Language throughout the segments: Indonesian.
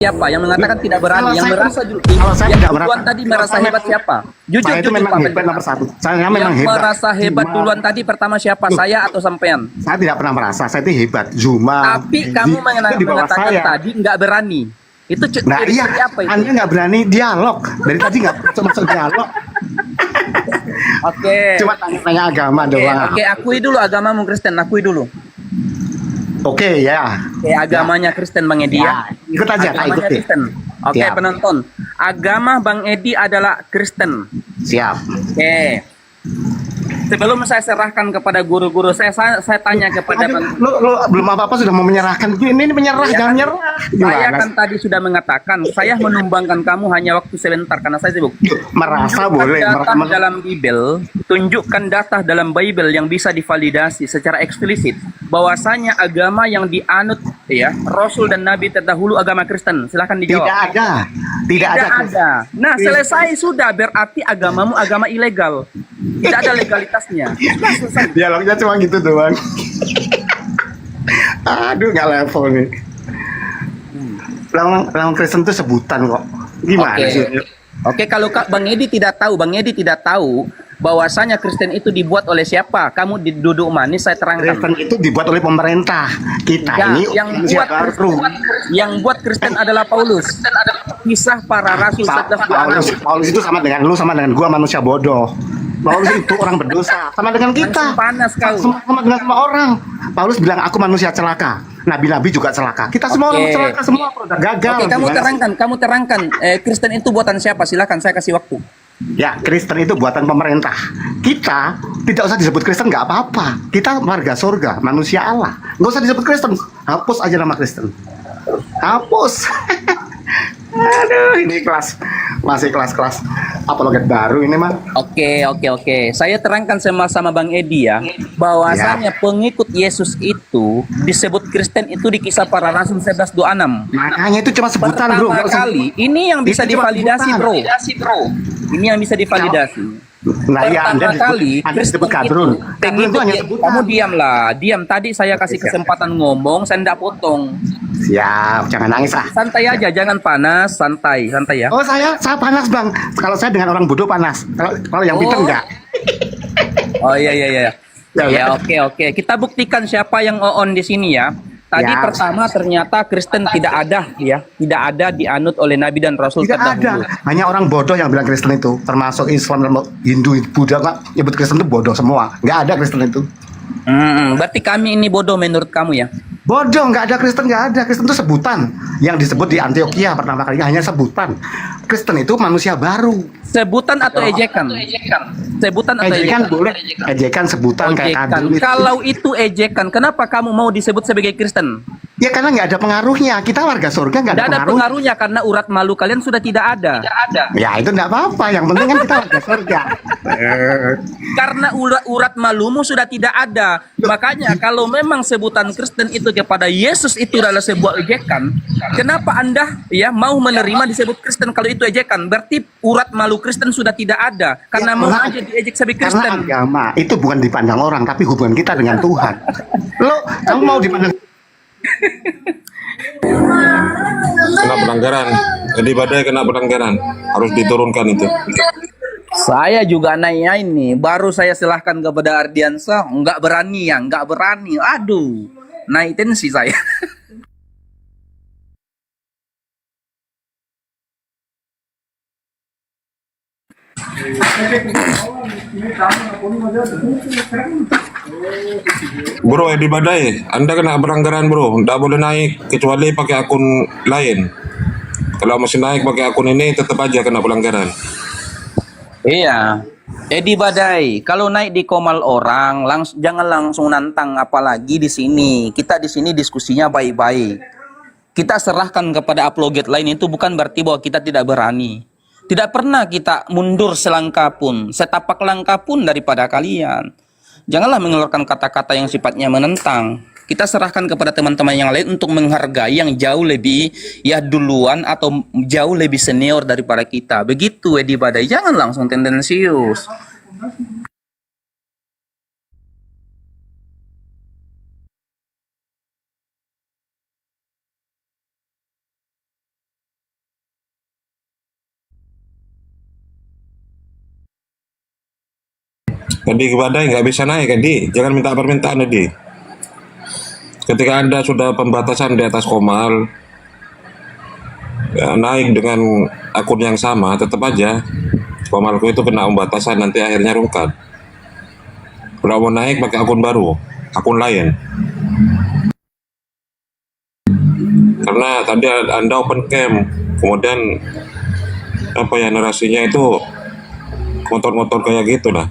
Siapa yang mengatakan tidak berani? Kalau Yang saya, merasa dulu, kalau saya yang tidak duluan merasa, tadi kalau merasa saya, hebat siapa? Jujur, saya itu jujur memang Pak hebat Ferdinand. nomor satu. Saya memang Yang hebat. merasa hebat Cuma, duluan tadi pertama siapa? loh, Saya atau sampean? saya tidak pernah merasa saya itu hebat. Cuma Tapi kamu itu di bawah mengatakan saya. tadi nggak berani. Itu Nah iya, ciri-ciri apa itu? Anda nggak berani dialog. Dari tadi nggak masuk dialog. Oke. Cuma tanya-tanya agama Oke, doang. oke, akui dulu agamamu Kristen, akui dulu. Oke ya. Oke, agamanya Kristen Bang Edi ya. Ya, ikut aja, Kak, Agamanya ikuti. Kristen. Oke, Siap. penonton. Agama Bang Edi adalah Kristen. Siap. Oke. Sebelum saya serahkan kepada guru-guru, saya tanya kepada Bang. Lu belum apa-apa sudah mau menyerahkan. Ini menyerah, Ya, jangan nyerah. saya Gimana kan sih? tadi sudah mengatakan, saya menumbangkan kamu hanya waktu sebentar karena saya sibuk. Merasa boleh. Data dalam Bible, tunjukkan data dalam Bible yang bisa divalidasi secara eksplisit bahwasanya agama yang dianut ya Rasul dan Nabi terdahulu agama Kristen. Silahkan dijawab. Tidak ada. Tidak ada. Nah, selesai sudah, berarti agamamu agama ilegal. Tidak ada legalitasnya. Nah, selesai. Dialognya cuma gitu doang. Aduh, nggak level nih. Orang Kristen itu sebutan kok. Gimana Oke. sih? Oke, kalau Bang Edi tidak tahu bahwasanya Kristen itu dibuat oleh siapa? Kamu duduk manis, saya terangkan. Kristen itu dibuat oleh pemerintah. Kita Ya, ini yang manusia buat baru. yang buat Kristen adalah Paulus. Kisah para rasul 11:26. Paulus itu sama dengan lu, sama dengan gua manusia bodoh. Paulus itu orang berdosa, sama dengan kita. Langsung panas kau. Sama dengan semua orang. Paulus bilang aku manusia celaka. Nabi-nabi juga celaka. Kita semua orang Oke. celaka, semua produk gagal. Oke, kamu Gimana sih? terangkan. Kristen itu buatan siapa? Silakan, saya kasih waktu. Ya, Kristen itu buatan pemerintah. Kita tidak usah disebut Kristen, nggak apa-apa. Kita warga surga, manusia Allah. Nggak usah disebut Kristen. Hapus aja nama Kristen. Hapus. Aduh, ini masih kelas-kelas apologet baru ini mah. Oke. Saya terangkan sama Bang Edi ya, bahwasanya pengikut Yesus itu disebut Kristen itu di Kisah Para Rasul 11:26. Makanya itu cuma sebutan, bro. Pertama Nggak usah- kali, ini yang bisa Itu cuma divalidasi, sebutan. bro. Ini yang bisa divalidasi. Nah, ya, Pertama kali Anda disebut Kristen kadrun. itu Kadrun itu hanya sebutan. kamu diam. Tadi saya kasih Siap. kesempatan ngomong, saya tidak potong. Siap, jangan nangis ah. Santai aja, jangan panas, santai ya. Oh, saya panas, Bang. Kalau saya dengan orang bodoh panas. Kalau yang pintar Oh. enggak. Oh iya. Ya, Ya, oke. Kita buktikan siapa yang on di sini ya. Tadi Ya. pertama ternyata Kristen tidak ada ya, tidak ada dianut oleh Nabi dan Rasul Tidak terdahulu. ada. Hanya orang bodoh yang bilang Kristen itu. Termasuk Islam, Hindu, Buddha, Pak. Nyebut Kristen itu bodoh semua. Nggak ada Kristen itu. Berarti kami ini bodoh menurut kamu ya? Bodoh, nggak ada Kristen, nggak ada. Kristen itu sebutan. Yang disebut di Antioquia pertama kali hanya sebutan. Kristen itu manusia baru. Sebutan atau ejekan? Sebutan atau Ejekan ejekan? boleh. Ejekan sebutan kayak Ejekan. kadrun itu. Kalau itu ejekan, kenapa kamu mau disebut sebagai Kristen? Ya karena nggak ada pengaruhnya. Kita warga surga nggak ada Tidak ada pengaruh. pengaruhnya karena urat malu kalian sudah tidak ada. Ya itu nggak apa-apa. Yang penting kan kita warga surga. Karena urat malumu sudah tidak ada. Makanya kalau memang sebutan Kristen itu kepada Yesus itu adalah sebuah ejekan, kenapa Anda ya mau menerima disebut Kristen kalau itu ejekan? Berarti urat malu Kristen sudah tidak ada karena mau aja diejek sebagai Karena Kristen. agama itu bukan dipandang orang, tapi hubungan kita dengan Tuhan. Kamu mau dipandang Kena pelanggaran. Jadi badai kena pelanggaran. Harus diturunkan itu. Saya juga nanya ini, baru saya silahkan kepada Ardiansa, nggak berani. Aduh, naik tensi saya. Bro, di badai. Anda kena pelanggaran, bro. Nggak boleh naik kecuali pakai akun lain. Kalau masih naik pakai akun ini, tetap aja kena pelanggaran. Iya, Edi Badai. Kalau naik di komal orang, jangan langsung nantang, apalagi di sini. Kita di sini diskusinya baik-baik. Kita serahkan kepada apologet lain itu bukan berarti bahwa kita tidak berani. Tidak pernah kita mundur selangkah pun, setapak langkah pun daripada kalian. Janganlah mengeluarkan kata-kata yang sifatnya menentang. Kita serahkan kepada teman-teman yang lain untuk menghargai yang jauh lebih ya duluan atau jauh lebih senior daripada kita. Begitu Edi Badai, jangan langsung tendensius. Edi Badai nggak bisa naik, Edi. Jangan minta permintaan, Edi. Ketika Anda sudah pembatasan di atas Komal, ya, naik dengan akun yang sama, tetap aja Komalku itu kena pembatasan, nanti akhirnya rungkat. Kalau mau naik pakai akun baru, akun lain. Karena tadi Anda open cam, kemudian apa ya, narasinya itu motor-motor kayak gitu lah.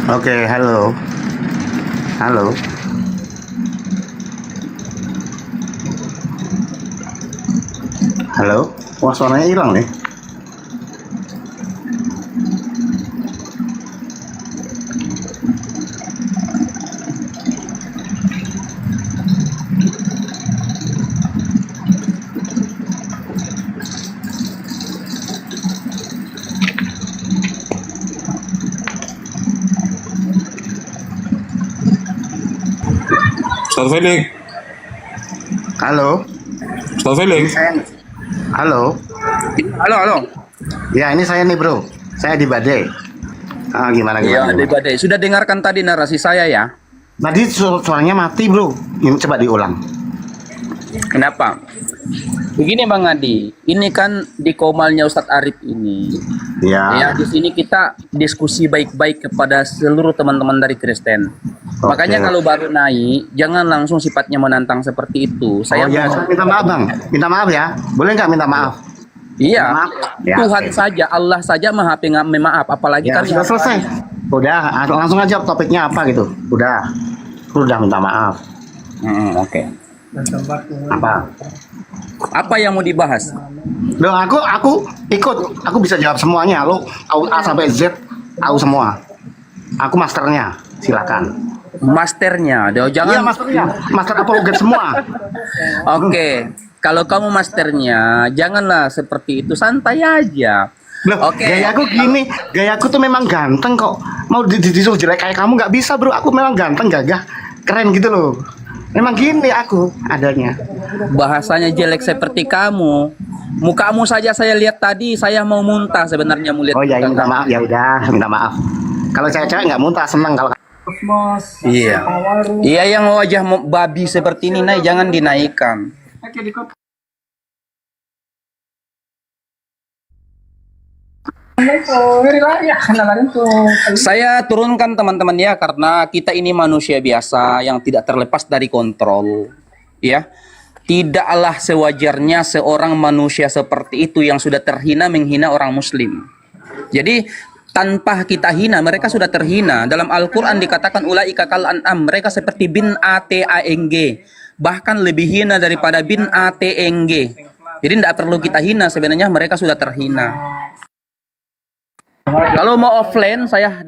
Oke, halo. Halo. Halo. Wah, suaranya hilang nih. Ustaz Felix, Halo. Ustaz Felix, Halo. Halo, halo. Ya, ini saya nih, Bro. Saya di Badai. Gimana Iya, gimana? Edi Badai. Sudah dengarkan tadi narasi saya ya? Tadi suaranya mati, Bro. Ini coba diulang. Kenapa? Begini Bang Adi, ini kan di Komalnya Ustadz Arif ini. Ya, Ya. di sini kita diskusi baik-baik kepada seluruh teman-teman dari Kristen. Oke. Makanya kalau baru naik, jangan langsung sifatnya menantang seperti itu. Saya mau- minta maaf, Bang. Minta maaf ya. Boleh nggak minta maaf? Iya, Maaf. Ya, Tuhan oke. saja, Allah saja maha maaf, apalagi Ya, kami sudah selesai. Udah, langsung aja topiknya apa gitu. Udah minta maaf. Oke. Apa? Apa yang mau dibahas? Loh, aku ikut. Aku bisa jawab semuanya. Lo A sampai Z tahu semua. Aku masternya. Silakan. Masternya, Iya, jangan. masternya. Master apologet semua. Oke, kalau kamu masternya, janganlah seperti itu, santai aja. Loh, Oke. gayaku gini. Gayaku tuh memang ganteng kok. Mau disuruh jelek kayak kamu nggak bisa, Bro. Aku memang ganteng, gagah, keren gitu loh. Memang gini aku adanya. Bahasanya jelek seperti kamu. Mukamu saja saya lihat tadi, saya mau muntah sebenarnya melihat. Oh ya, muka minta kamu. maaf. Ya udah, minta maaf. Kalau cewek-cewek nggak muntah, seneng kalau. Iya. Iya, yang wajah babi seperti ini naik jangan dinaikkan. Saya turunkan teman-teman ya, karena kita ini manusia biasa yang tidak terlepas dari kontrol. Ya. Tidaklah sewajarnya seorang manusia seperti itu yang sudah terhina menghina orang muslim. Jadi tanpa kita hina, mereka sudah terhina. Dalam Al-Quran dikatakan ulaika kal an'am, mereka seperti bin atang, bahkan lebih hina daripada bin atang. Jadi tidak perlu kita hina, sebenarnya mereka sudah terhina. Kalau mau offline, saya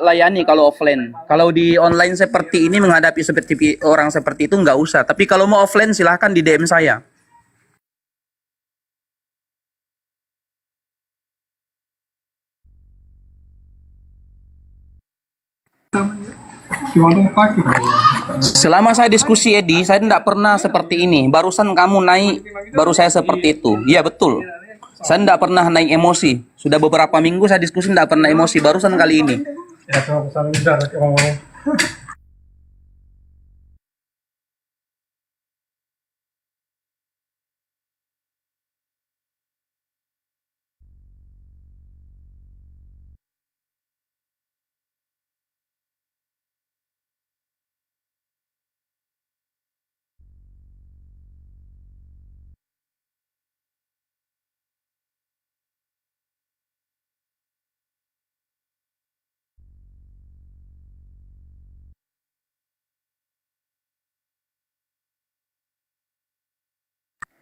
layani kalau offline. Kalau di online seperti ini, menghadapi seperti orang seperti itu, nggak usah. Tapi kalau mau offline, silahkan di DM saya. Selama saya diskusi, Edi, saya tidak pernah seperti ini. Barusan kamu naik, baru saya seperti itu. Iya, betul. Saya tidak pernah naik emosi. Sudah beberapa minggu saya diskusi tidak pernah emosi. Barusan kali ini.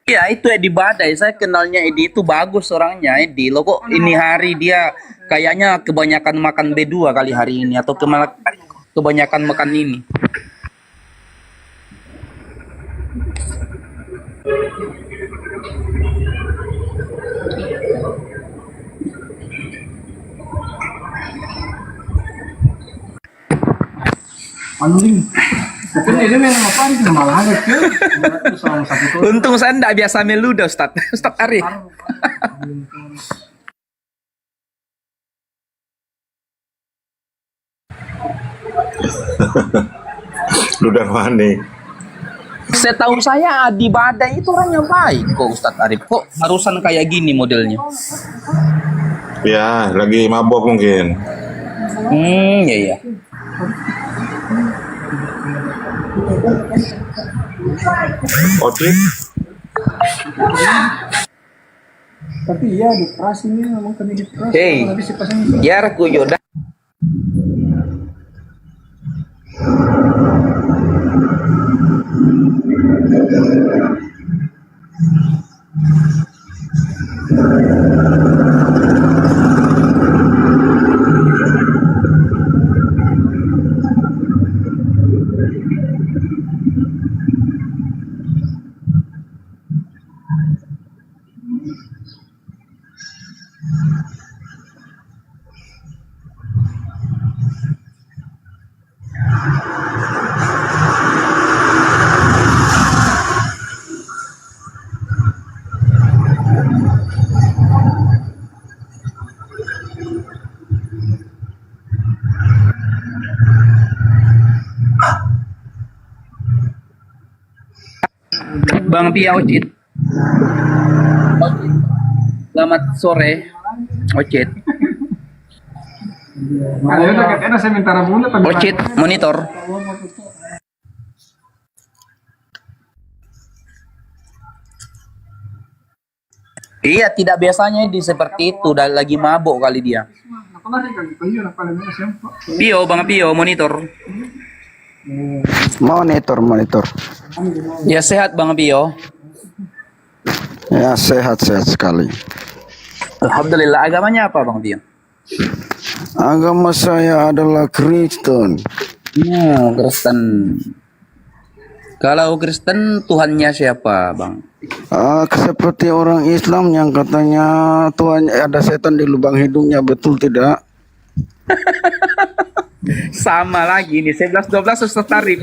Iya, itu Edi Badai. Saya kenalnya Edi itu bagus orangnya, Edi. Lo kok ini hari dia kayaknya kebanyakan makan B2 kali hari ini, atau kebanyakan makan ini. Anjing. Tapi ini memang apa sih malah ada ke. Sama satu tuh. Untung saya ndak biasa meluda Ustaz. Ustaz Arif. Lu Darmani. Setahu saya Adi Badai itu orangnya baik kok Ustaz Arif. Kok harusan kayak gini modelnya? Ya, lagi mabok mungkin. Ya ya. Ocit? Tapi iya di keras ini memang kena di keras. Hey, Habis pasang biar ku yoda. Bang Pia Ocit. Selamat sore, Ocit. Ada udah katanya saya minta rabuna tapi Ocit, monitor. Iya, tidak biasanya di seperti itu. Dan lagi mabuk kali dia. Apa lagi kan? Kayu apa lagi siapa? Pio, Bang Pio, monitor. Monitor. Ya sehat Bang Pio. Ya sehat sekali. Alhamdulillah. Agamanya apa Bang Pio? Agama saya adalah Kristen. Kristen. Kalau Kristen Tuhannya siapa Bang? Seperti orang Islam yang katanya Tuhan ada setan di lubang hidungnya, betul tidak? Sama lagi nih 11-12 Ustaz Tarif.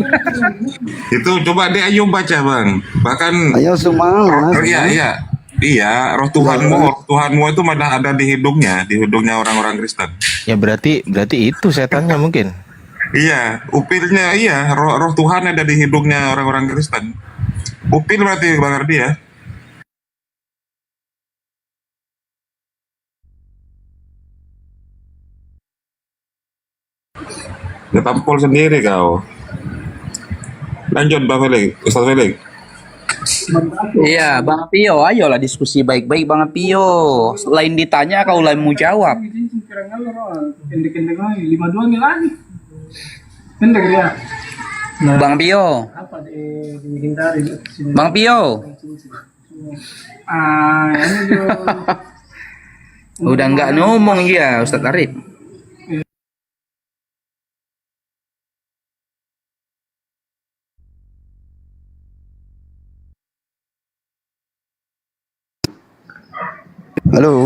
Itu coba deh Ayub baca bang. Bahkan Ayo semangat. Iya, roh Tuhanmu itu mana ada di hidungnya orang-orang Kristen. Ya berarti itu setannya mungkin. Iya, upilnya iya, roh Tuhan ada di hidungnya orang-orang Kristen. Upil berarti Bang Ardi ya. Ngetampol sendiri kau. Lanjut Bang Felix, Ustaz Felix. Iya Bang Pio, ayolah diskusi baik-baik Bang Pio. Selain ditanya kau lain mau jawab. Kira-kira pendek-pendek lagi 52 nih lagi. Pendek dia. Nah, Bang Pio. apa dihindari sini. Bang Pio. Ini juga Udah nggak ngomong ya Ustaz Arif. Halo.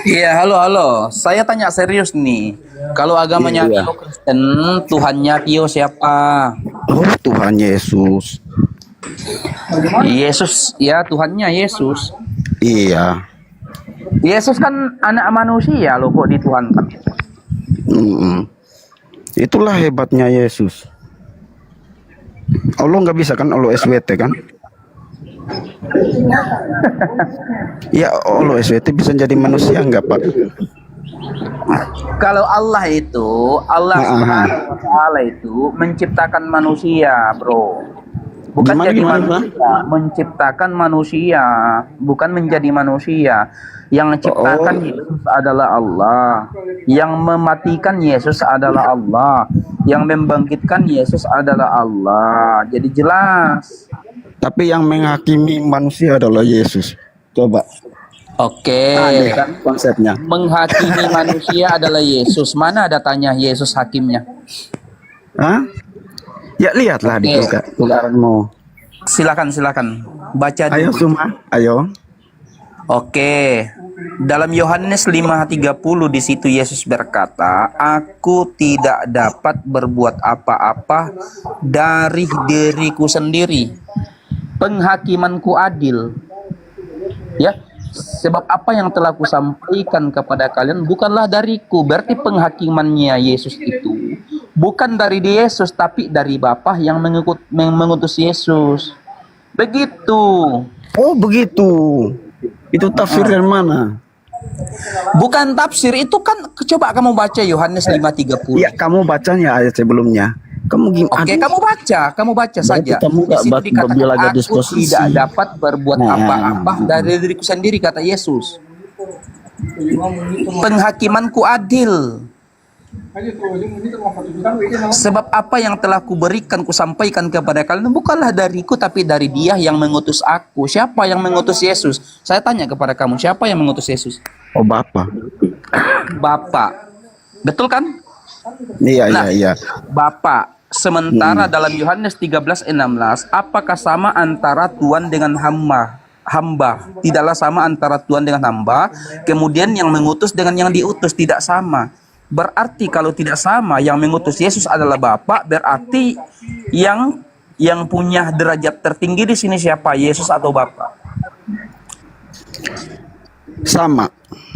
Iya, halo. Saya tanya serius nih. Kalau agamanya Iya. Pio Kristen, Tuhannya Pio siapa? Oh, Tuhan Yesus. Yesus, ya Tuhannya Yesus. Iya. Yesus kan anak manusia loh kok dituhankan. Itulah hebatnya Yesus. Allah nggak bisa kan, Allah SWT kan? Ya Allah SWT bisa jadi manusia nggak Pak? Kalau Allah Subhanahu wa Ta'ala itu menciptakan manusia, bro. Bukan Gimana, jadi gimana, manusia, menciptakan manusia, bukan menjadi manusia. Yang menciptakan Yesus adalah Allah. Yang mematikan Yesus adalah Allah. Yang membangkitkan Yesus adalah Allah. Jadi jelas. Tapi yang menghakimi manusia adalah Yesus. Coba. Oke. Aneh kan konsepnya. Menghakimi manusia adalah Yesus. Mana ada tanya Yesus hakimnya? Hah? Ya lihatlah di Oke. Quranmu. Silakan. Baca dulu. Ayo semua, ayo. Oke. Dalam Yohanes 5:30 di situ Yesus berkata, "Aku tidak dapat berbuat apa-apa dari diriku sendiri. Penghakimanku adil." Ya. Sebab apa yang telah kusampaikan kepada kalian bukanlah dariku. Berarti penghakimannya Yesus itu bukan dari Yesus tapi dari Bapa yang mengutus Yesus. Begitu. Oh begitu. Itu tafsir dari mana? Bukan tafsir, itu kan coba kamu baca Yohanes 5:30. Ya kamu bacanya ayat sebelumnya. Kamu gimana? Oke, kamu baca saja. kamu Di nggak situ dikatakan, belaga aku disposisi." tidak dapat berbuat Nah. apa-apa dari diriku sendiri, kata Yesus. Penghakimanku adil. Sebab apa yang telah kuberikan, kusampaikan kepada kalian bukanlah dariku tapi dari Dia yang mengutus aku. Siapa yang mengutus Yesus? Saya tanya kepada kamu, siapa yang mengutus Yesus? Oh Bapak. Bapa. Betul kan? Iya Nah, iya. Bapa. Sementara dalam Yohanes 13:16, apakah sama antara Tuhan dengan hamba? Tidaklah sama antara Tuhan dengan hamba. Kemudian yang mengutus dengan yang diutus tidak sama. Berarti kalau tidak sama, yang mengutus Yesus adalah Bapa, berarti yang punya derajat tertinggi di sini siapa? Yesus atau Bapa? Sama.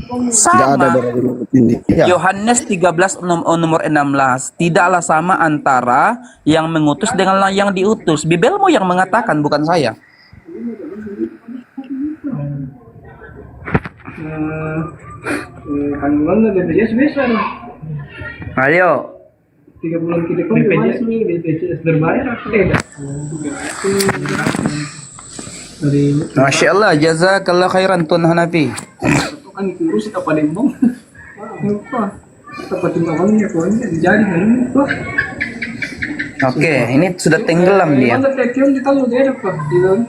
Nggak ada Sama. derajat tinggi. Ya. Yohanes 13 nomor 16, tidaklah sama antara yang mengutus dengan yang diutus. Bibelmu yang mengatakan, bukan saya. Kandungan na BPJS bisa dong. Ayo. 3 bulan ke depan BPJS nih, BPJS berbayar atau tidak? Dari Masya Allah, jazakallah khairan Tuan Hanafi. itu kan dikurus kita Palembang. Apa? Tempat timbangannya pokoknya jadi ini Pak. Oke, ini sudah tenggelam dia. Mana tekion kita lu dia Pak.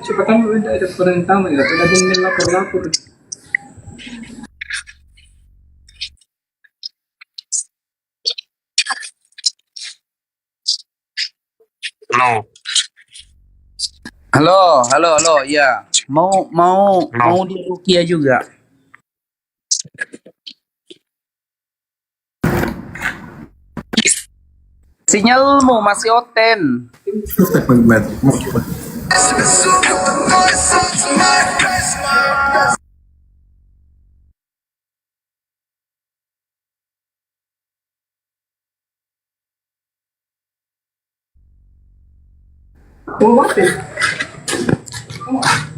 Cepatan ada perintah ya, tidak ada lapor-lapor. No. Halo, ya. Mau di Rukia juga. Sinyalmu masih oten. Oh, mati.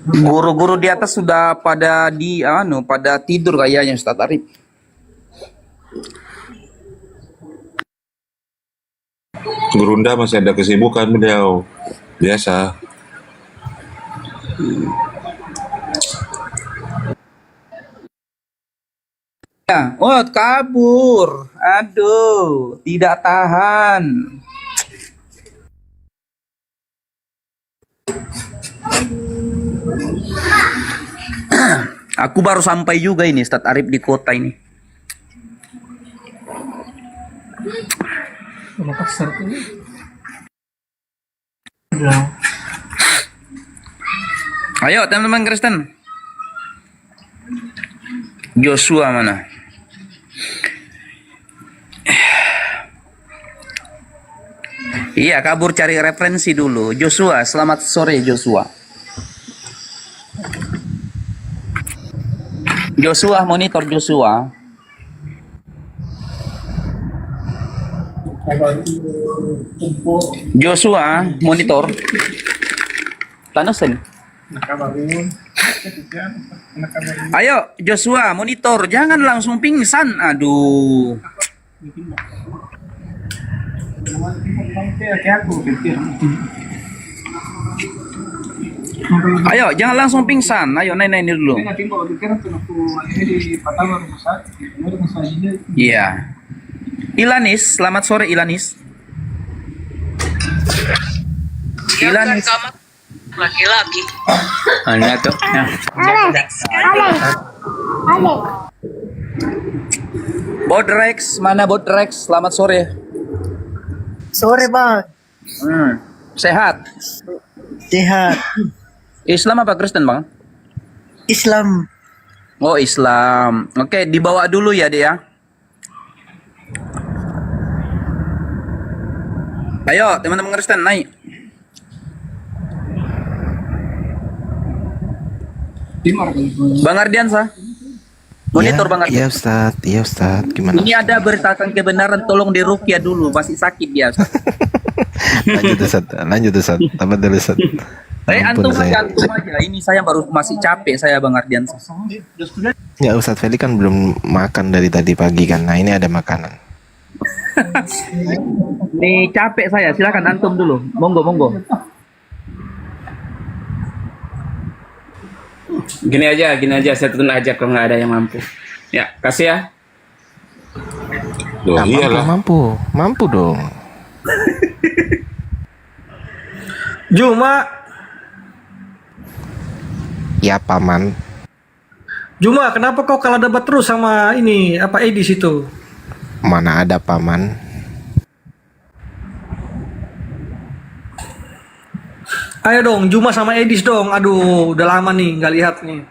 Guru-guru di atas sudah pada pada tidur kayaknya Ustaz Arif. Gerunda masih ada kesibukan beliau. Biasa. Ya, oh kabur. Aduh, tidak tahan. Aku baru sampai juga ini Ustaz Arif di kota ini. Makassar tuh. Ayo teman-teman Kristen. Joshua mana? Iya, kabur cari referensi dulu. Joshua, selamat sore Joshua. Joshua, monitor Joshua. Joshua, monitor. Tanosen. Ayo, Joshua, monitor. Jangan langsung pingsan. Aduh. Ayo, jangan langsung pingsan. Ayo, naik ini dulu. Iya. Ilanis, selamat sore Ilanis. Ilanis. Laki-laki. Hanya tuh. Ya. Bodrex, mana Bodrex? Selamat sore. Sore bang. Sehat. Sehat. Islam apa Kristen, Bang? Islam. Oh, Islam. Oke, dibawa dulu ya, Dek ya. Ayo, teman-teman Kristen naik. Timur kali. Bang Ardiansa. Monitor Bang Iya Ardiansa. Ustad, iya Ustad. Gimana? Ini ada beritakan kebenaran, tolong diruqyah dulu, masih sakit dia. Lanjut Ustad. Apa dulu Ustad? Antum Ampun aja, antum aja. Ini saya baru masih capek saya Bang Ardiansa. Ya Ustad Feli kan belum makan dari tadi pagi kan. Nah ini ada makanan. Nih capek saya, silakan antum dulu. Monggo, monggo. Gini aja, saya tutun aja kalau nggak ada yang mampu. Ya, kasih ya. Loh, Nah, iyalah. mampu dong. Juma, Ya paman. Juma, kenapa kau kalah debat terus sama ini apa Edis itu? Mana ada paman? Ayo dong, Juma sama Edis dong. Aduh, udah lama nih nggak lihat nih.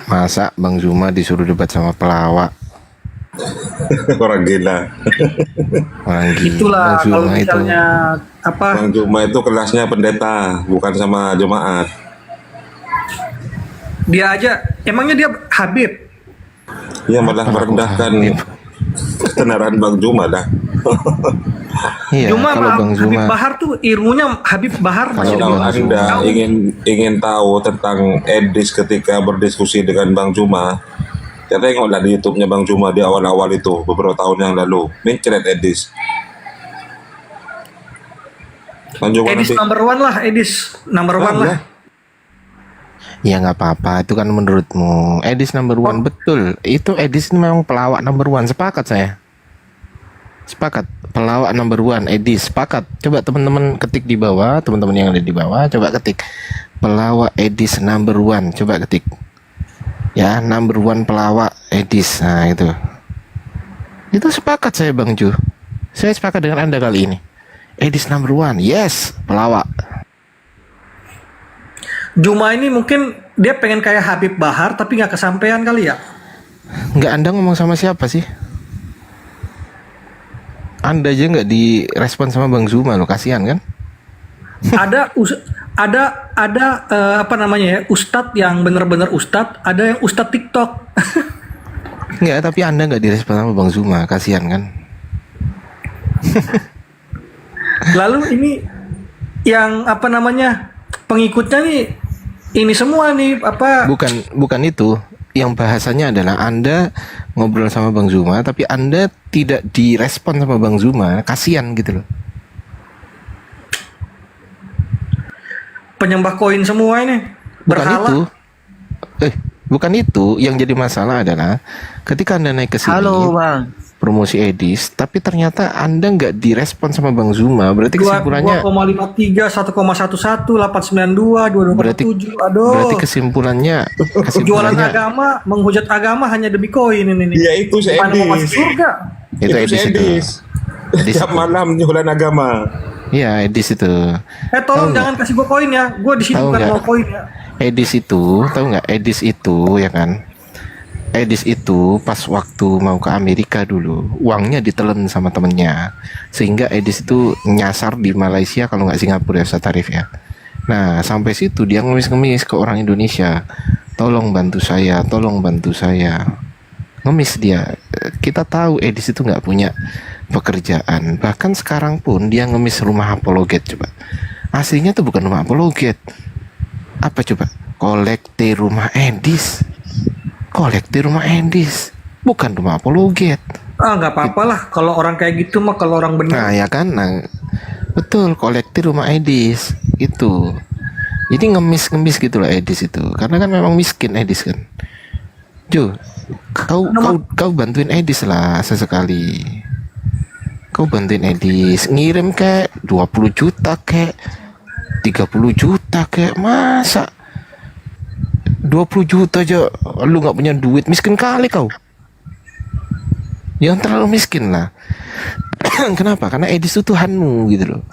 Masa Bang Zuma disuruh debat sama pelawak? Orang gila. Orang gila. Itulah Bang Zuma kalau itu. misalnya apa? Bang Juma itu kelasnya pendeta, bukan sama jemaat. Dia aja, emangnya dia Habib? Dia malah merendahkan ketenaran Bang Juma dah. Iya, Juma kalau sama Bang Habib Zuma Bahar tuh ilmunya Habib Bahar masih Kalau Bang lebih Anda tahu. ingin tahu tentang Edis ketika berdiskusi dengan Bang Juma, ya tengoklah di YouTube-nya Bang Juma di awal-awal itu beberapa tahun yang lalu. Mencret Edis. Bang Juma Edis nanti number one lah, Edis number one lah. ya nggak apa-apa, itu kan menurutmu. Edis number one, betul. Itu Edis ini memang pelawak number one, sepakat saya. Sepakat, pelawak number one, Edis, sepakat. Coba teman-teman ketik di bawah, teman-teman yang ada di bawah, coba ketik pelawak Edis number one, coba ketik. Ya, number one pelawak Edis, nah itu. Itu sepakat saya Bang Ju. Saya sepakat dengan Anda kali ini. Edis number one, yes, pelawak. Juma ini mungkin dia pengen kayak Habib Bahar tapi nggak kesampaian kali ya. Nggak, Anda ngomong sama siapa sih? Anda aja nggak direspon sama Bang Zuma loh, kasihan kan? ada apa namanya ya, ustadz yang bener-bener ustadz, ada yang ustadz TikTok. Nggak, tapi Anda nggak direspon sama Bang Zuma, kasihan kan? Lalu ini yang apa namanya pengikutnya nih ini semua nih apa? Bukan itu. Yang bahasanya adalah Anda ngobrol sama Bang Zuma, tapi Anda tidak direspon sama Bang Zuma, kasihan gitu loh. Penyembah koin semua ini berhala. Bukan itu. Yang jadi masalah adalah ketika Anda naik ke sini, Halo Bang. promosi Edis, tapi ternyata Anda nggak direspon sama Bang Zuma. Berarti kesimpulannya 2,53, 1,11, 892, 2,27. Aduh. berarti kesimpulannya Jualan agama, menghujat agama hanya demi koin ini nih. Ya itu si Bukan mau masuk Edis. surga. itu Edis si itu. Edis Tiap itu. malam jualan agama. Iya, Edis itu. Tolong Tahu jangan kasih gua koin ya. Gua di sini Tahu bukan nggak? mau koin ya. Edis itu, tahu nggak? Edis itu ya kan? Edis itu pas waktu mau ke Amerika dulu, uangnya ditelen sama temennya, sehingga Edis itu nyasar di Malaysia kalau nggak Singapura ya, Ustaz Tarif ya. Nah sampai situ dia ngemis-ngemis ke orang Indonesia, tolong bantu saya, tolong bantu saya. Ngemis dia. Kita tahu Edis itu nggak punya pekerjaan, bahkan sekarang pun dia ngemis rumah apologet. Coba aslinya tuh bukan rumah apologet, apa coba? Kolekte rumah Edis. Kolektif rumah Edis, bukan rumah apologet. Nggak apa-apa lah kalau orang kayak gitu mah, kalau orang benar. Nah ya kan, nah, betul, kolektif rumah Edis itu. Jadi ngemis gitu lah Edis itu, karena kan memang miskin Edis kan. Jo, kau bantuin Edis lah sesekali. Kau bantuin Edis, ngirim kayak 20 juta kayak 30 juta kayak, masa 20 juta aja lu nggak punya duit, miskin kali kau. Jangan terlalu miskin lah. Kenapa? Karena Edis itu Tuhanmu gitu loh.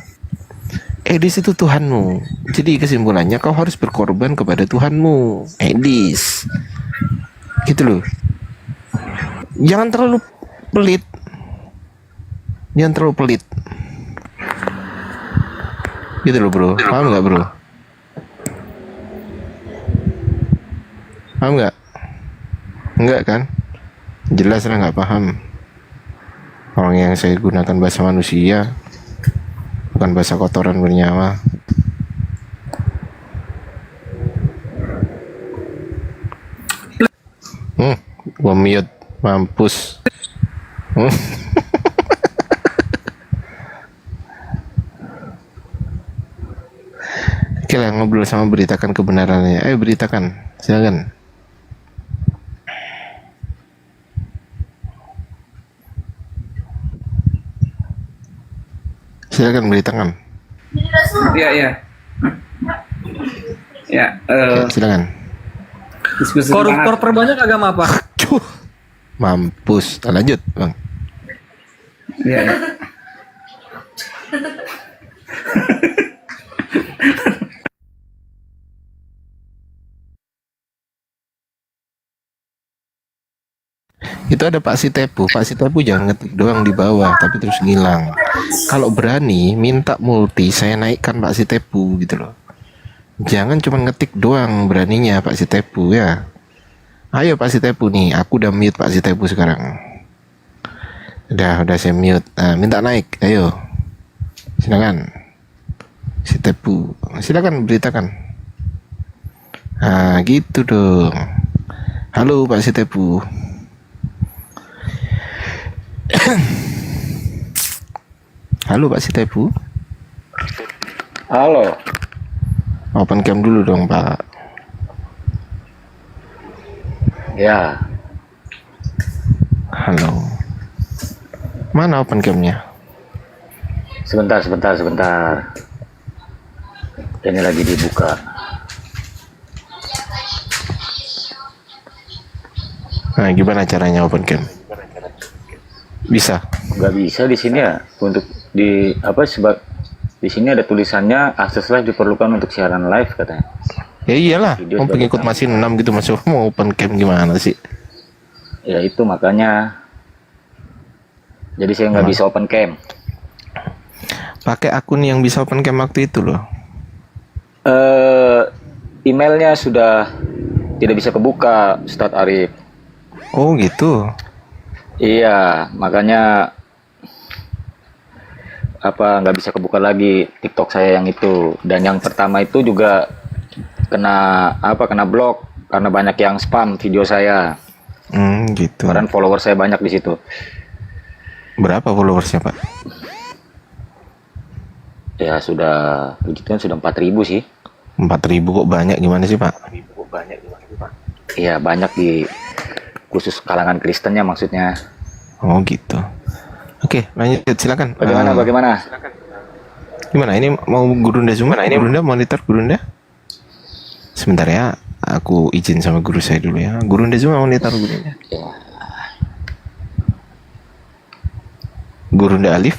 Edis itu Tuhanmu. Jadi kesimpulannya kau harus berkorban kepada Tuhanmu, Edis. Gitu loh. Jangan terlalu pelit. Jangan terlalu pelit. Gitu loh bro. Paham nggak bro? Paham nggak? Enggak kan? Jelas lah nggak paham. Orang yang saya gunakan bahasa manusia, bukan bahasa kotoran bernyawa. Gua mute, mampus. Oke lah, ngobrol sama beritakan kebenarannya. Ayo beritakan, silakan. Silakan beritakan. Iya, iya. Ya, Silakan. diskusi Koruptor terbanyak agama apa? Cuh, mampus. Lanjut, Bang. Iya, iya. Itu ada Pak Sitepu. Pak Sitepu jangan ngetik doang di bawah, tapi terus ngilang. Kalau berani, minta multi, saya naikkan Pak Sitepu gitu loh. Jangan cuma ngetik doang beraninya Pak Sitepu ya. Ayo Pak Sitepu nih, aku udah mute Pak Sitepu sekarang. Udah saya mute. Nah, minta naik, ayo. Silakan. Sitepu, silakan beritakan. Nah, gitu dong. Halo Pak Sitepu. Halo Pak Sitepu. Halo. Open cam dulu dong Pak. Ya. Halo. Mana open camnya? Sebentar. Ini lagi dibuka. Nah, gimana caranya open cam? Bisa. Nggak bisa di sini ya. Untuk di apa di sini ada tulisannya akses live diperlukan untuk siaran live katanya. Ya iyalah, Video mau pengikut masih 6 gitu masuk mau open cam gimana sih? Ya itu makanya. Jadi saya nggak bisa open cam. Pakai akun yang bisa open cam waktu itu loh. Emailnya sudah tidak bisa kebuka, Ustadz Arif. Oh gitu. Iya, makanya nggak bisa kebuka lagi TikTok saya yang itu. Dan yang pertama itu juga kena blok karena banyak yang spam video saya. Gitu. Karena follower saya banyak di situ. Berapa followersnya Pak? Ya sudah, begitu kan sudah 4.000 sih. 4.000 kok banyak gimana sih Pak? Iya banyak di khusus kalangan Kristennya maksudnya. Oh gitu. Oke, lanjut silakan. Bagaimana? Gimana ini mau Gurunda Zuma? Gurunda monitor Gurunda? Sebentar ya, aku izin sama guru saya dulu ya. Gurunda Zuma monitor Gurunda. Ya. Gurunda Alif.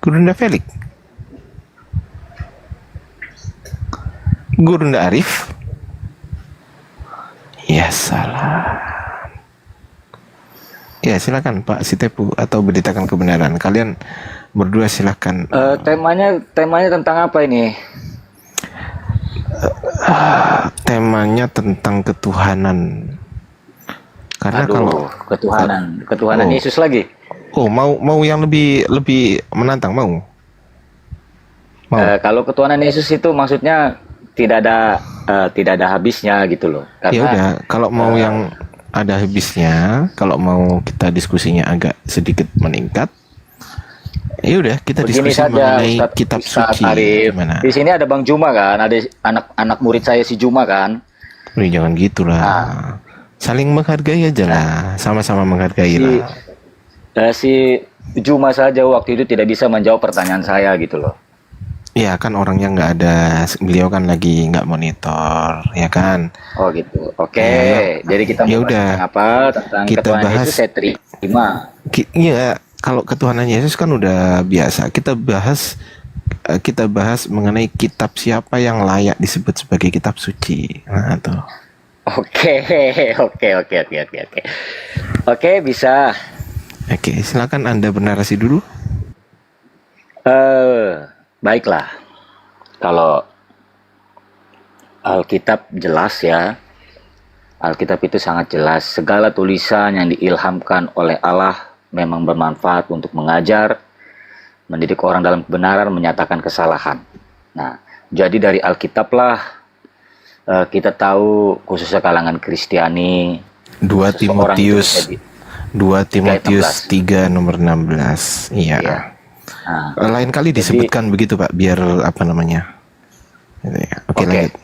Gurunda Felix. Gurunda Arif. Ya salah. Ya silakan Pak Sitepu atau beritakan kebenaran. Kalian berdua silakan. Temanya tentang apa ini? Temanya tentang ketuhanan. Karena kalau ketuhanan Yesus lagi. Oh, mau yang lebih menantang mau? Kalau ketuhanan Yesus itu maksudnya tidak ada habisnya gitu loh. Ya udah, kalau mau yang ada habisnya, kalau mau kita diskusinya agak sedikit meningkat, ya udah kita begini diskusi saja, mengenai Ustadz kitab suci. Arif. Gimana? Di sini ada Bang Juma kan, ada anak murid saya si Juma kan. Wih, jangan gitulah. Saling menghargai aja lah, sama-sama menghargai lah. Si Juma saja waktu itu tidak bisa menjawab pertanyaan saya gitu loh. Ya kan orangnya nggak ada, beliau kan lagi nggak monitor, ya kan? Oh gitu. Oke. Ya, Jadi kita ya mau udah. tentang apa? Tentang Kita ketuhanan bahas. Yesus saya terima. Iya, kalau ketuhanan Yesus kan udah biasa. Kita bahas mengenai kitab siapa yang layak disebut sebagai kitab suci. Nah, tuh. Oke, oke. Oke, bisa. Oke, silakan Anda bernarasi dulu. Baiklah. Kalau Alkitab jelas ya. Alkitab itu sangat jelas. Segala tulisan yang diilhamkan oleh Allah memang bermanfaat untuk mengajar, mendidik orang dalam kebenaran, menyatakan kesalahan. Nah, jadi dari Alkitablah kita tahu khususnya kalangan Kristiani 2 Timotius 3 nomor 16. Iya. Iya. Nah, Lain kali disebutkan begitu Pak, biar apa namanya. Gitu ya. Oke, lanjut.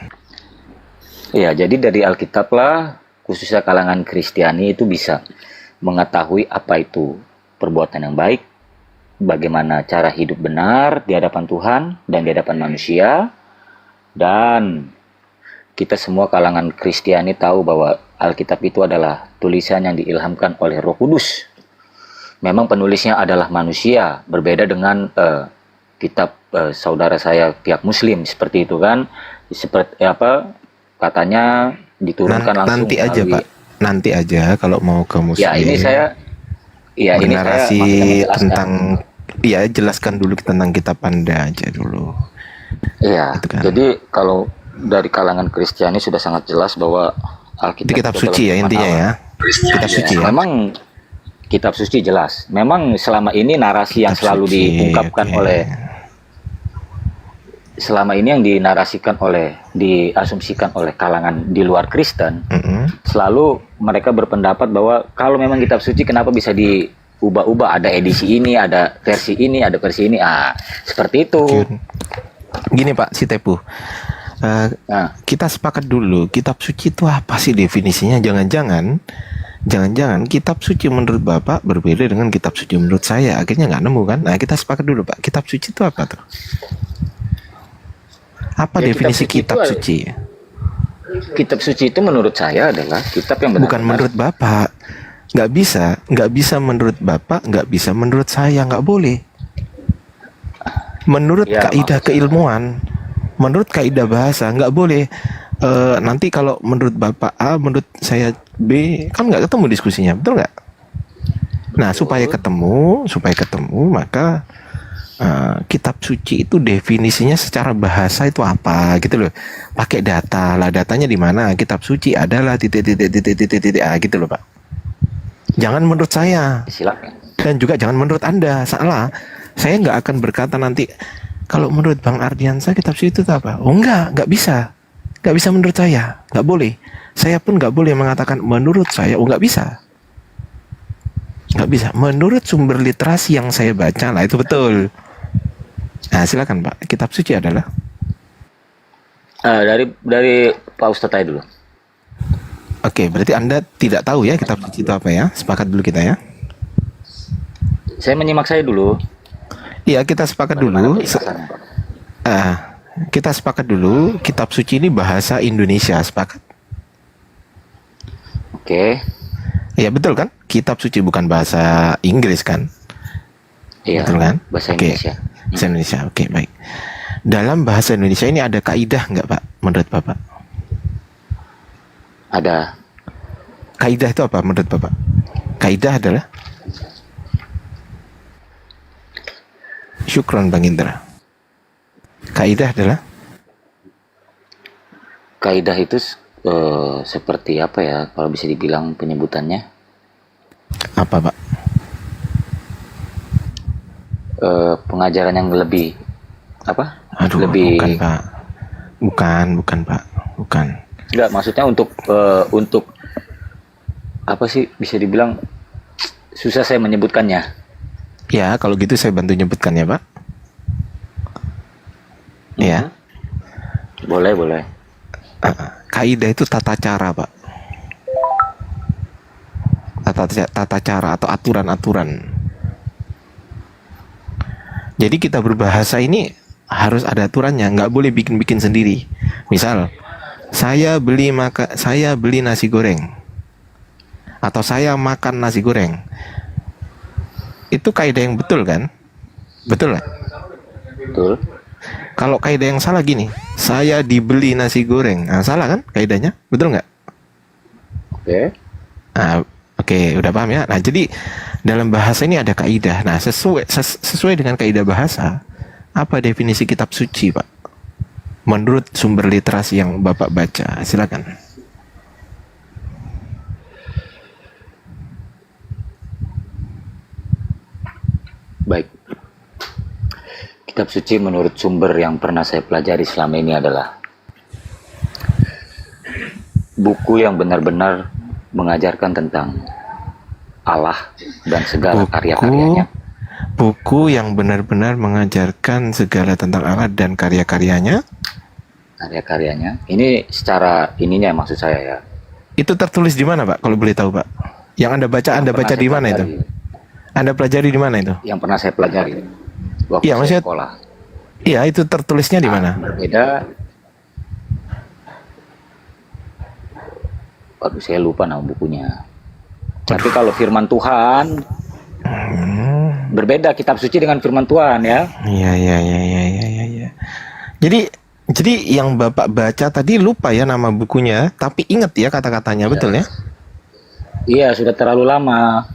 Iya, jadi dari Alkitablah khususnya kalangan Kristiani itu bisa mengetahui apa itu perbuatan yang baik, bagaimana cara hidup benar di hadapan Tuhan dan di hadapan manusia. Dan kita semua kalangan Kristiani tahu bahwa Alkitab itu adalah tulisan yang diilhamkan oleh Roh Kudus. Memang penulisnya adalah manusia, berbeda dengan kitab saudara saya pihak Muslim seperti itu kan. Seperti apa katanya diturunkan langsung nanti aja melalui- Pak. Nanti aja kalau mau ke Muslim. Ya, ini saya bernarasi maksudnya menjelaskan. tentang jelaskan dulu tentang kitab Anda aja dulu. Iya, Gitu kan. jadi kalau dari kalangan Kristiani sudah sangat jelas bahwa Alkitab Itu kitab itu suci ya adalah intinya firman ya. Allah. Kitab suci ya. Memang kitab suci jelas. Memang selama ini narasi yang Kitab selalu suci, diungkapkan oke. oleh selama ini yang diasumsikan oleh kalangan di luar Kristen, selalu mereka berpendapat bahwa kalau memang kitab suci kenapa bisa diubah-ubah, ada edisi ini, ada versi ini, ada versi ini. Seperti itu. Gini Pak si Tepu. Nah, Kita sepakat dulu, kitab suci itu apa sih definisinya? Jangan-jangan kitab suci menurut Bapak berbeda dengan kitab suci menurut saya. Akhirnya nggak nemu kan? Nah, kita sepakat dulu Pak. Kitab suci itu apa tuh? Apa Ya, definisi kitab kitab suci suci? kitab suci itu menurut saya adalah kitab yang benar-benar Bukan menurut Bapak. Nggak bisa menurut Bapak, nggak bisa menurut saya, nggak boleh. Menurut Ya, kaidah keilmuan, menurut kaidah bahasa, nggak boleh. Nanti kalau menurut Bapak A, menurut saya B, kan nggak ketemu diskusinya, betul nggak? Nah, supaya ketemu, maka kitab suci itu definisinya secara bahasa itu apa gitu loh. Pakai data lah, datanya di mana? Kitab suci adalah titik gitu loh Pak. Jangan menurut saya. silakan. Dan juga jangan menurut Anda, salah. Saya nggak akan berkata nanti kalau menurut Bang Ardiansa kitab suci itu apa? Oh nggak bisa. Nggak bisa menurut saya, nggak boleh. Saya pun nggak boleh mengatakan menurut saya, oh nggak bisa. Nggak bisa. Menurut sumber literasi yang saya baca lah itu betul. Nah silakan Pak, kitab suci adalah Dari Pak Ustadz aja dulu. Oke, berarti Anda tidak tahu ya kitab suci itu apa ya? Sepakat dulu kita ya. Saya menyimak saya dulu. Iya, kita sepakat dulu. Penjelasannya. Kita sepakat dulu, kitab suci ini bahasa Indonesia, sepakat? Oke. Iya, betul kan? Kitab suci bukan bahasa Inggris kan? Iya. Betul kan? Bahasa Oke. Indonesia. Bahasa Indonesia, oke baik. Dalam bahasa Indonesia ini ada kaidah nggak Pak, menurut Bapak? Ada. Kaidah itu apa menurut Bapak? Kaidah adalah? Syukron Bang Indra. Kaidah adalah? Kaidah itu seperti apa ya kalau bisa dibilang penyebutannya? Apa Pak? Pengajaran yang lebih apa? Aduh, lebih bukan Pak. Bukan Pak. Bukan. enggak, maksudnya untuk apa sih bisa dibilang susah saya menyebutkannya. Ya, kalau gitu saya bantu nyebutkan ya Pak. Ya. Boleh. Kaidah itu tata cara Pak. Tata cara atau aturan-aturan. Jadi kita berbahasa ini harus ada aturannya, nggak boleh bikin-bikin sendiri. Misal, saya beli nasi goreng, atau saya makan nasi goreng. itu kaidah yang betul kan? Betul nggak? Betul. Kalau kaidah yang salah gini, saya dibeli nasi goreng, nah, salah kan kaidahnya? Betul nggak? Oke. Nah, oke, udah paham ya. Nah, jadi dalam bahasa ini ada kaidah. Nah, sesuai dengan kaidah bahasa, apa definisi kitab suci, Pak? Menurut sumber literasi yang Bapak baca, silakan. Baik. Kitab suci menurut sumber yang pernah saya pelajari selama ini adalah buku yang benar-benar mengajarkan tentang Allah dan segala karya-karyanya. Buku yang benar-benar mengajarkan segala tentang Allah dan karya-karyanya. Karya-karyanya. Ini secara ininya maksud saya ya. Itu tertulis di mana, Pak? Kalau boleh tahu, Pak. Yang Anda baca di mana itu? Anda pelajari di mana itu? Yang pernah saya pelajari waktu Iya, saya maksudnya sekolah. iya, itu tertulisnya di mana? Berbeda. Waduh, saya lupa nama bukunya. Tapi kalau firman Tuhan berbeda kitab suci dengan firman Tuhan ya. Iya. Jadi yang Bapak baca tadi lupa ya nama bukunya, tapi ingat ya kata-katanya, betul ya? Iya, sudah terlalu lama.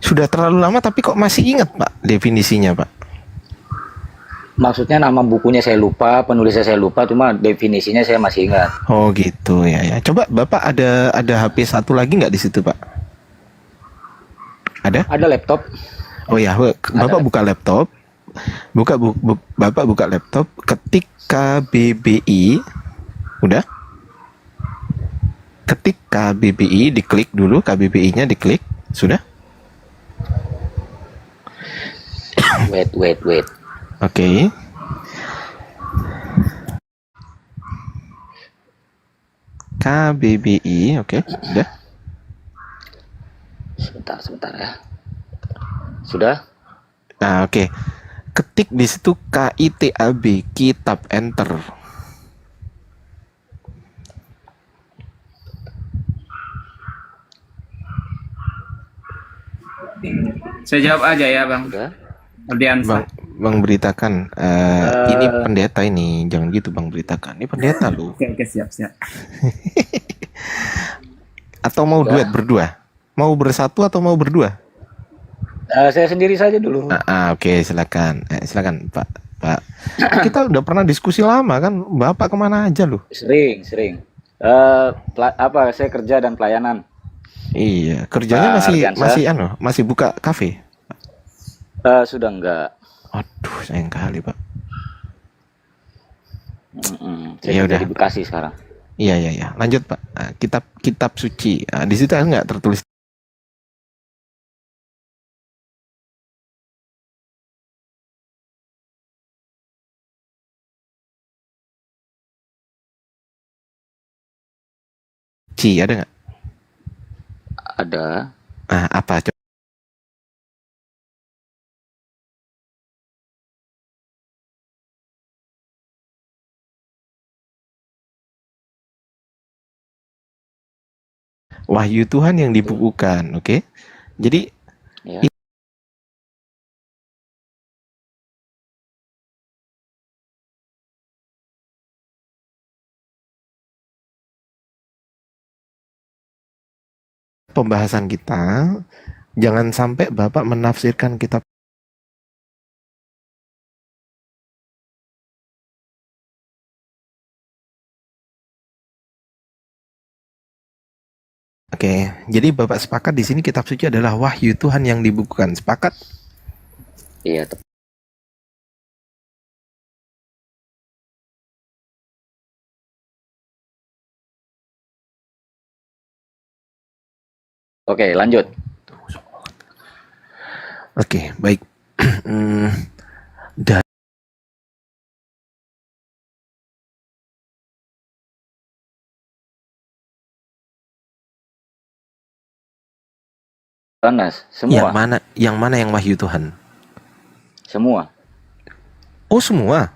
Sudah terlalu lama tapi kok masih ingat, Pak, definisinya, Pak? Maksudnya nama bukunya saya lupa, penulisnya saya lupa, cuma definisinya saya masih ingat. Oh gitu ya. Coba Bapak ada HP satu lagi nggak di situ, Pak? Ada? Ada laptop. Oh ya, Bapak buka laptop. Bapak buka laptop, ketik KBBI. Udah? Ketik KBBI, diklik dulu KBBI-nya, diklik. Sudah? Wait. Oke. KBBI, oke, sudah. Sebentar ya. Sudah? Nah, oke. Ketik di situ KITAB, kitab, enter. Saya jawab aja ya, Bang. Sudah. Ardiansa. Bang beritakan, ini pendeta ini, jangan gitu Bang beritakan. Ini pendeta loh. Oke, siap. Atau mau duet berdua? Mau bersatu atau mau berdua? Saya sendiri saja dulu. Oke, silakan. Silakan Pak. Kita udah pernah diskusi lama kan? Bapak kemana aja loh? Sering. Saya kerja dan pelayanan. Iya, kerjanya masih buka kafe. Sudah enggak. Aduh, sayang kali Pak. Saya udah di Bekasi sekarang. Iya. Lanjut Pak. Kitab suci. Di situ enggak tertulis. Ada nggak? Ada. Apa? Coba. Wahyu Tuhan yang dibukukan, oke? Jadi Ya. pembahasan kita, jangan sampai Bapak menafsirkan kitab. Oke, jadi Bapak sepakat di sini kitab suci adalah wahyu Tuhan yang dibukukan. Sepakat? Iya. Oke, lanjut. Oke, baik. Dan Panas, semua. yang mana yang wahyu Tuhan? Semua. Oh, semua.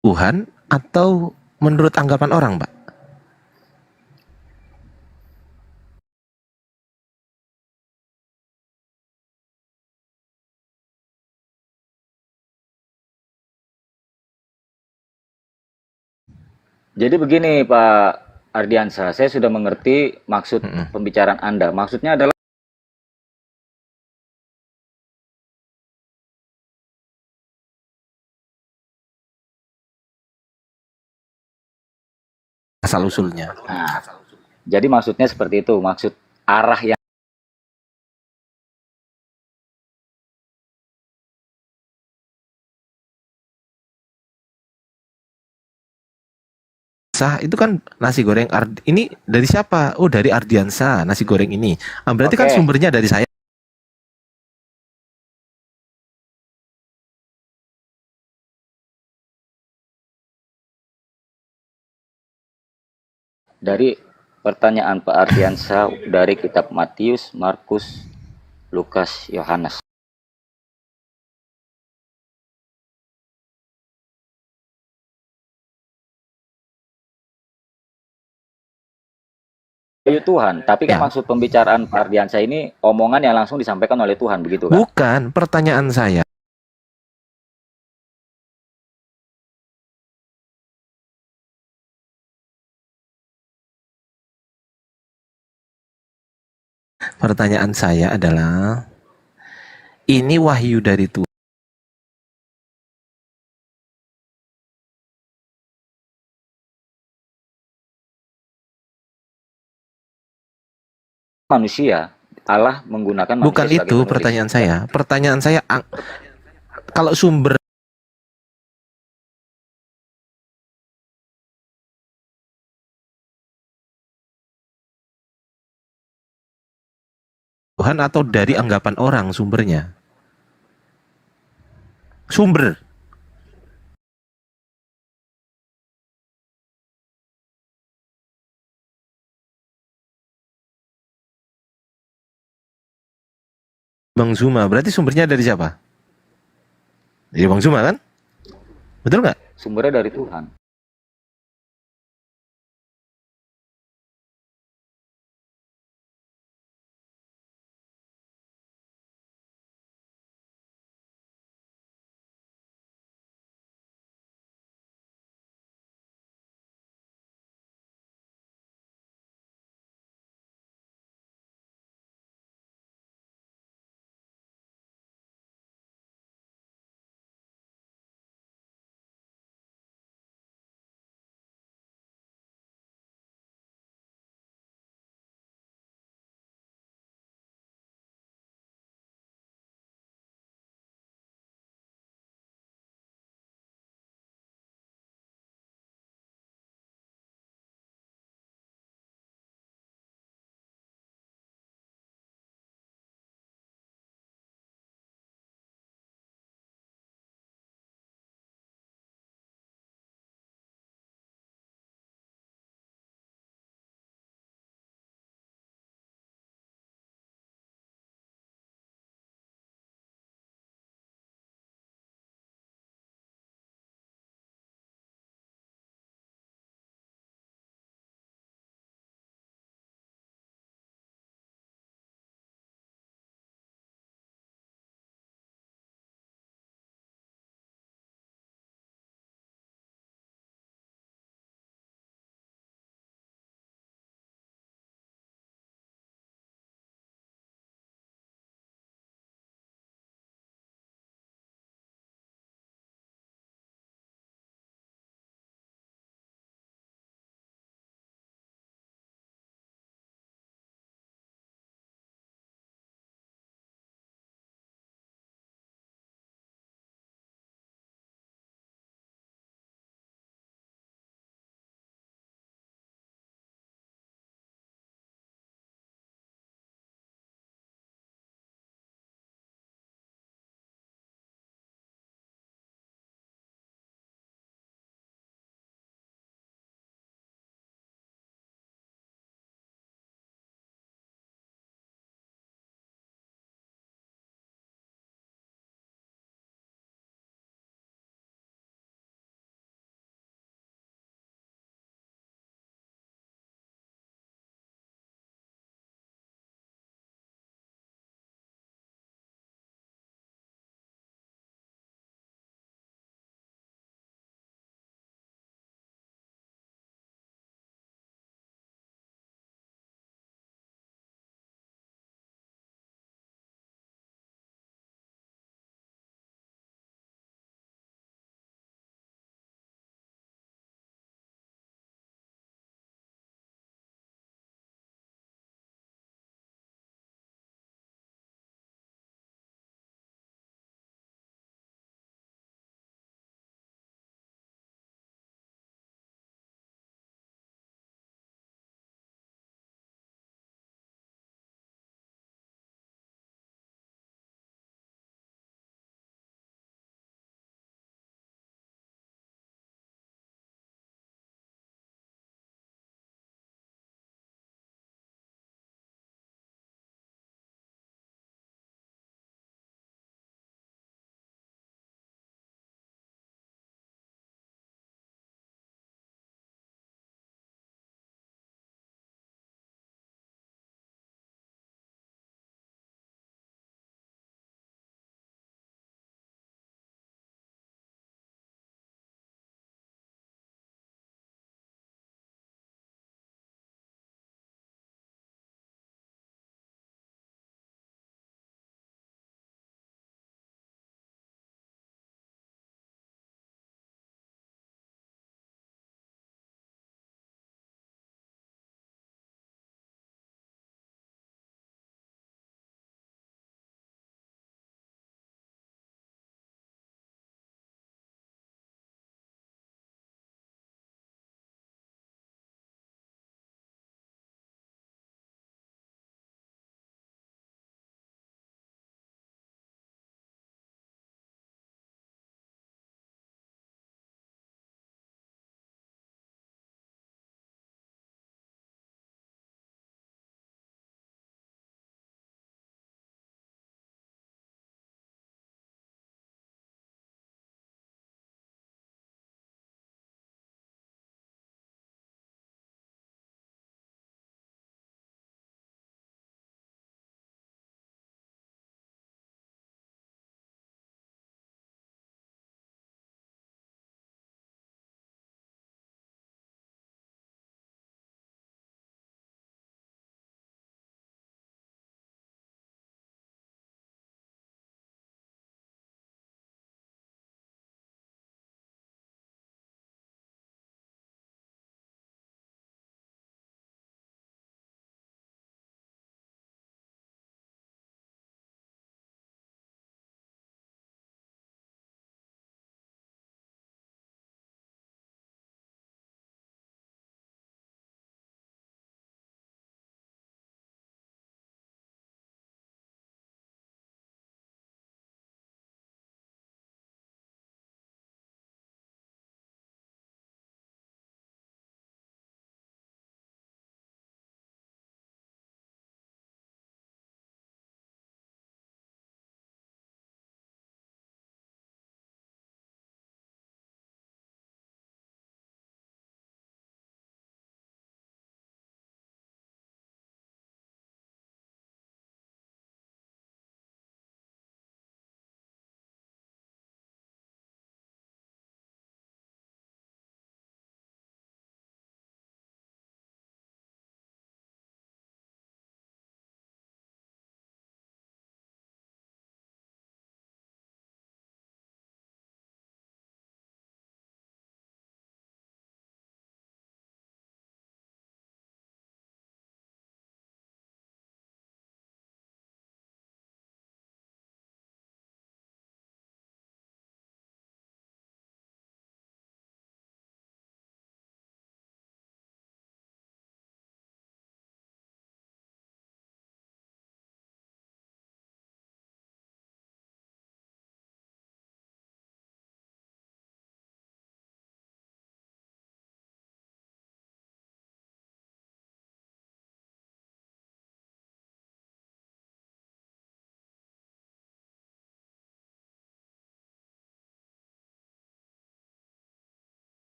Tuhan atau menurut anggapan orang, Pak? Jadi begini Pak Ardiansa, saya sudah mengerti maksud pembicaraan Anda. Maksudnya adalah Asal usulnya. nah, jadi maksudnya seperti itu, maksud arah yang Sah itu kan nasi goreng ini dari siapa? Oh, dari Ardiansa nasi goreng ini. Ah, berarti kan Oke. sumbernya dari saya. dari pertanyaan Pak Ardiansa dari kitab Matius, Markus, Lukas, Yohanes. Dari Tuhan, tapi kan Ya. maksud pembicaraan Pak Ardiansa ini omongan yang langsung disampaikan oleh Tuhan, begitu kan? Bukan, pertanyaan saya. Pertanyaan saya adalah, ini wahyu dari Tuhan. Manusia, Allah menggunakan manusia Bukan sebagai itu penulis. pertanyaan saya. Pertanyaan saya, kalau sumber Tuhan atau dari anggapan orang sumbernya? Sumber. Bang Zuma, berarti sumbernya dari siapa? Dari Bang Zuma kan? Betul nggak? Sumbernya dari Tuhan.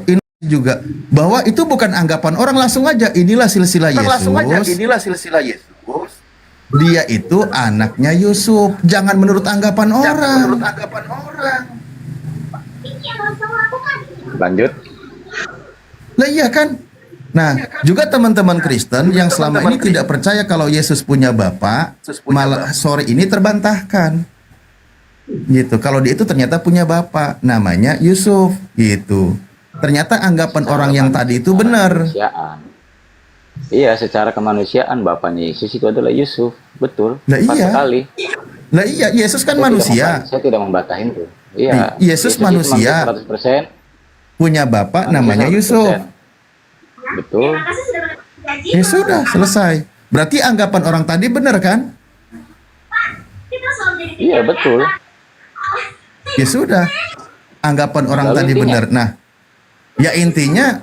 ini juga bahwa itu bukan anggapan orang, langsung aja inilah silsilah Yesus. Dia itu anaknya Yusuf. Jangan menurut anggapan orang. Lanjut. Lah iya kan? Nah, juga teman-teman Kristen yang selama ini tidak percaya kalau Yesus punya bapak, malah sore ini terbantahkan. Gitu. Kalau dia itu ternyata punya bapak, namanya Yusuf, gitu. Ternyata anggapan orang yang tadi itu benar. Kemanusiaan. Iya, secara kemanusiaan bapaknya Yesus itu adalah Yusuf, betul. Lah Pas iya. sekali. Lah iya, Yesus kan manusia. Saya tidak membatahin tuh. Iya. Yesus manusia. 100%. Punya bapak namanya 100%. Yusuf. Betul. Ya sudah, selesai. Berarti anggapan orang tadi benar kan? Iya, betul. Ya sudah. Anggapan orang Lalu tadi intinya? benar. Nah, ya intinya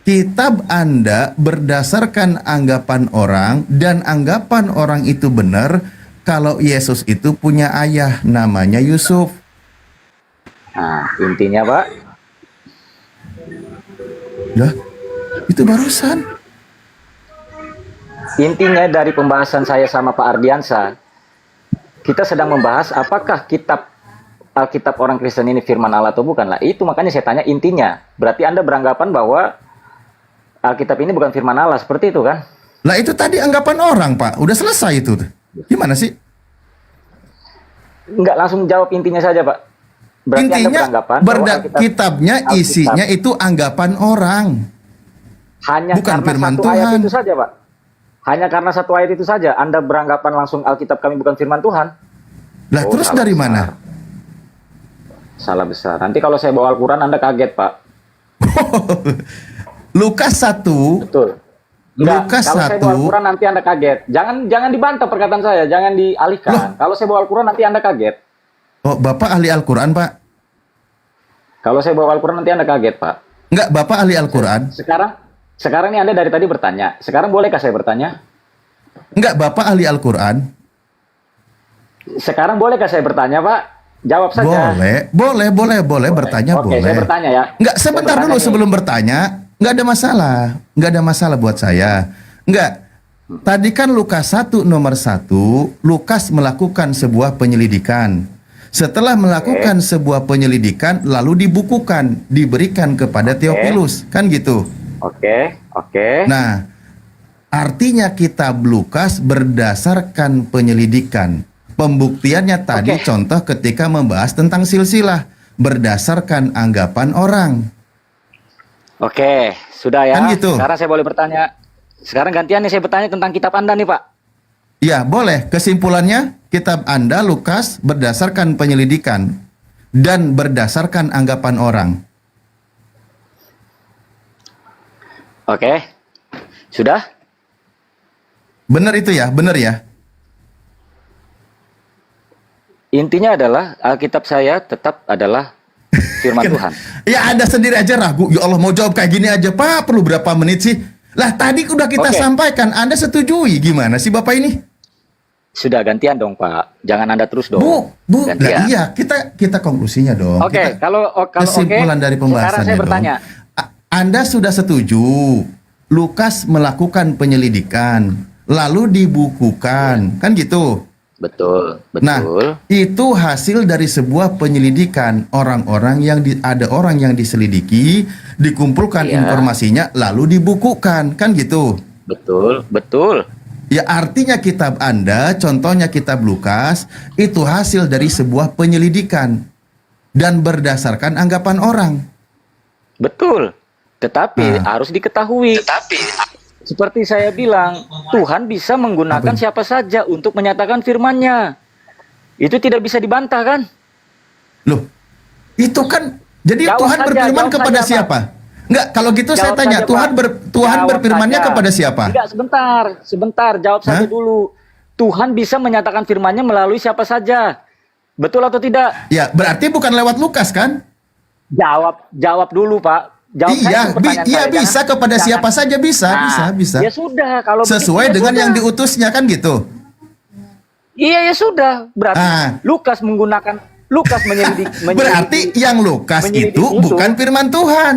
kitab Anda berdasarkan anggapan orang, dan anggapan orang itu benar kalau Yesus itu punya ayah namanya Yusuf. Nah, intinya, Pak, Lah, itu barusan. intinya dari pembahasan saya sama Pak Ardiansa, kita sedang membahas apakah kitab Alkitab orang Kristen ini firman Allah atau bukan lah. Itu makanya saya tanya intinya. Berarti Anda beranggapan bahwa Alkitab ini bukan firman Allah, seperti itu kan? Lah itu tadi anggapan orang, Pak. Udah selesai itu. Gimana sih? Enggak, langsung jawab intinya saja, Pak. Berarti Anda Intinya beranggapan bahwa kitabnya Alkitab isinya itu anggapan orang. hanya bukan karena firman satu ayat Tuhan. itu saja, Pak. Hanya karena satu ayat itu saja Anda beranggapan langsung Alkitab kami bukan firman Tuhan. Lah terus salah dari besar. mana? Salah besar. Nanti kalau saya bawa Al-Quran Anda kaget, Pak. Lukas 1. Betul. Enggak, Lukas kalau saya bawa 1. Al-Quran nanti Anda kaget. Jangan dibantah perkataan saya, jangan dialihkan. Kalau saya bawa Al-Quran nanti Anda kaget. Oh, Bapak ahli Al-Quran, Pak? Kalau saya bawa Al-Quran nanti Anda kaget, Pak. Enggak, Bapak ahli Al-Quran? Sekarang ini Anda dari tadi bertanya. Sekarang bolehkah saya bertanya? Enggak, Bapak ahli Al-Quran? Sekarang bolehkah saya bertanya, Pak? Jawab saja. Boleh bertanya. Oke, boleh. saya bertanya ya. Enggak, sebentar Saya bertanya dulu nih. sebelum bertanya. Enggak ada masalah. Enggak ada masalah buat saya. Enggak. Tadi kan Lukas 1 nomor 1, Lukas melakukan sebuah penyelidikan. Setelah melakukan sebuah penyelidikan, lalu dibukukan, diberikan kepada Theophilus. Kan gitu. Oke. Nah, artinya kitab Lukas berdasarkan penyelidikan. Pembuktiannya tadi contoh ketika membahas tentang silsilah berdasarkan anggapan orang. Oke, sudah ya. Kan gitu. Sekarang saya boleh bertanya. Sekarang gantian nih saya bertanya tentang kitab Anda nih, Pak. Ya, boleh. Kesimpulannya, kitab Anda Lukas berdasarkan penyelidikan dan berdasarkan anggapan orang. Oke. Sudah? Benar itu ya? Benar ya? Intinya adalah Alkitab saya tetap adalah firman Tuhan. Ya, Anda sendiri aja ragu. Ya Allah, mau jawab kayak gini aja, Pak. Perlu berapa menit sih? Lah, tadi udah kita sampaikan. Anda setujui. Gimana sih Bapak ini? Sudah gantian dong, Pak. Jangan Anda terus dong. Bu, Gantian. lah iya, kita konklusinya dong. Oke, kalau kesimpulan dari pembahasannya sekarang saya bertanya. dong. Anda sudah setuju Lukas melakukan penyelidikan, lalu dibukukan, kan gitu? Betul. Nah, itu hasil dari sebuah penyelidikan orang-orang yang ada orang yang diselidiki, dikumpulkan informasinya, lalu dibukukan, kan gitu? Betul. Ya, artinya kitab Anda, contohnya kitab Lukas, itu hasil dari sebuah penyelidikan dan berdasarkan anggapan orang. Betul. Tetapi harus diketahui. Seperti saya bilang, Tuhan bisa menggunakan siapa saja untuk menyatakan firman-Nya. Itu tidak bisa dibantah kan? Loh, itu kan jadi Jawab Tuhan saja, berfirman jawab kepada saja, siapa? Enggak, kalau gitu saya Jawab tanya, saja, Tuhan Pak. Tuhan Jawab berfirmannya saja. kepada siapa? Tidak, sebentar, jawab saja dulu. Tuhan bisa menyatakan firman-Nya melalui siapa saja. Betul atau tidak? Ya, berarti bukan lewat Lukas kan? Jawab dulu, Pak. Jawab saya itu pertanyaan saya. Bisa kepada siapa saja bisa. Ya sudah, kalau sesuai begitu, ya dengan sudah. yang diutusnya kan gitu. Iya, ya sudah. Berarti Lukas menggunakan Lukas menyelidik Berarti yang Lukas menyelidik itu bukan firman Tuhan.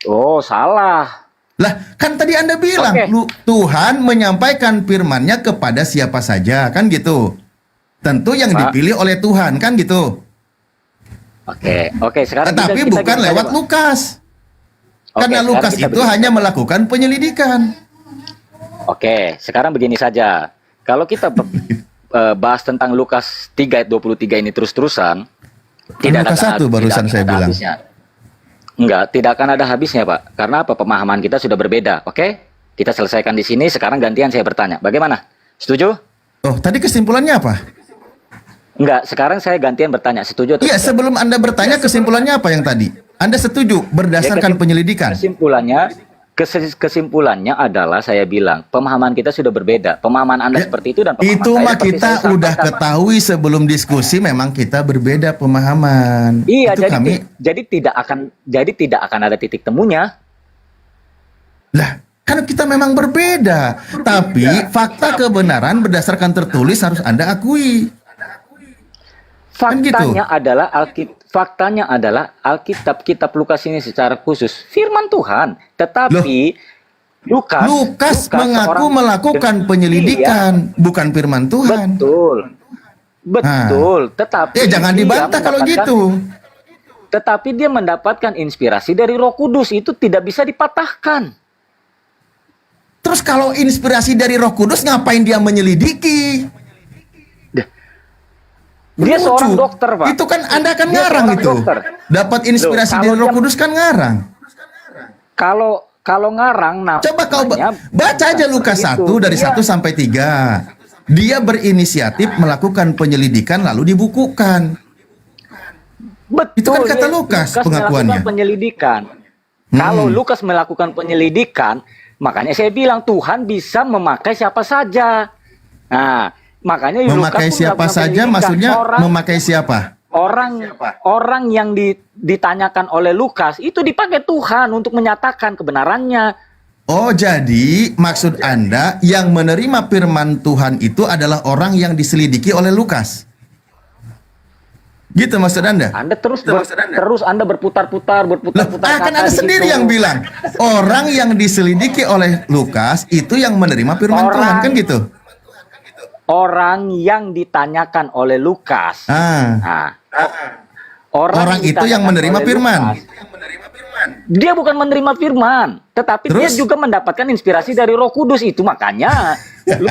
Oh, salah. Lah, kan tadi Anda bilang Oke. Tuhan menyampaikan firman-Nya kepada siapa saja, kan gitu. Tentu yang Pak. dipilih oleh Tuhan, kan gitu. Oke, sekarang Tetapi kita bukan gini lewat saja, Pak. Lukas. Oke, Karena sekarang Lukas kita itu begini hanya saja. melakukan penyelidikan. Oke, sekarang begini saja. Kalau kita bahas tentang Lukas 3 ayat 23 ini terus-terusan, Lukas 1 barusan saya bilang. habisnya. Enggak, tidak akan ada habisnya, Pak. Karena apa? Pemahaman kita sudah berbeda. Oke? Kita selesaikan di sini, sekarang gantian saya bertanya. Bagaimana? Setuju? Oh, tadi kesimpulannya apa? Enggak, sekarang saya gantian bertanya. Setuju atau Iya, tidak? sebelum Anda bertanya kesimpulannya apa yang tadi? Anda setuju berdasarkan penyelidikan? Kesimpulannya adalah saya bilang pemahaman kita sudah berbeda. Pemahaman Anda seperti itu dan pemahaman Itu saya mah seperti kita saya udah sampaikan. ketahui sebelum diskusi memang kita berbeda pemahaman. Iya, Itu jadi tidak akan ada titik temunya. Lah, kan kita memang berbeda. Tapi fakta kebenaran berdasarkan tertulis harus Anda akui. Kan gitu. Faktanya adalah Alkitab, kitab Lukas ini secara khusus firman Tuhan, tetapi Lukas mengaku seorang- melakukan penyelidikan, bukan firman Tuhan. Betul. Tetapi jangan dia dibantah kalau mendapatkan- gitu. Tetapi dia mendapatkan inspirasi dari Roh Kudus, itu tidak bisa dipatahkan. Terus kalau inspirasi dari Roh Kudus ngapain dia menyelidiki? Dia Lucu. seorang dokter, Pak. Itu kan Anda kan Dia ngarang seorang itu. dokter. Dapat inspirasi Loh, dari kalau Roh dia- Kudus kan ngarang. Kalau ngarang, Coba kau baca aja Lukas 1 dari Iya. 1 sampai 3. Dia berinisiatif melakukan penyelidikan lalu dibukukan. Betul, Itu kan kata Lukas pengakuannya. melakukan penyelidikan. Kalau Lukas melakukan penyelidikan, makanya saya bilang Tuhan bisa memakai siapa saja. Nah, makanya Lukas Memakai pun siapa melakukan saja penyelidikan. maksudnya memakai siapa? Orang yang ditanyakan oleh Lukas itu dipakai Tuhan untuk menyatakan kebenarannya. Oh, jadi maksud Anda yang menerima firman Tuhan itu adalah orang yang diselidiki oleh Lukas. Gitu maksud Anda? Anda terus Anda berputar-putar Kan kata Anda di sendiri situ. yang bilang orang yang diselidiki oleh Lukas itu yang menerima firman Tuhan, kan gitu? Orang yang ditanyakan oleh Lukas. Nah, Orang itu yang ditanyakan menerima oleh firman. Lukas, dia bukan menerima firman, tetapi dia Terus? juga mendapatkan inspirasi dari Roh Kudus. Itu makanya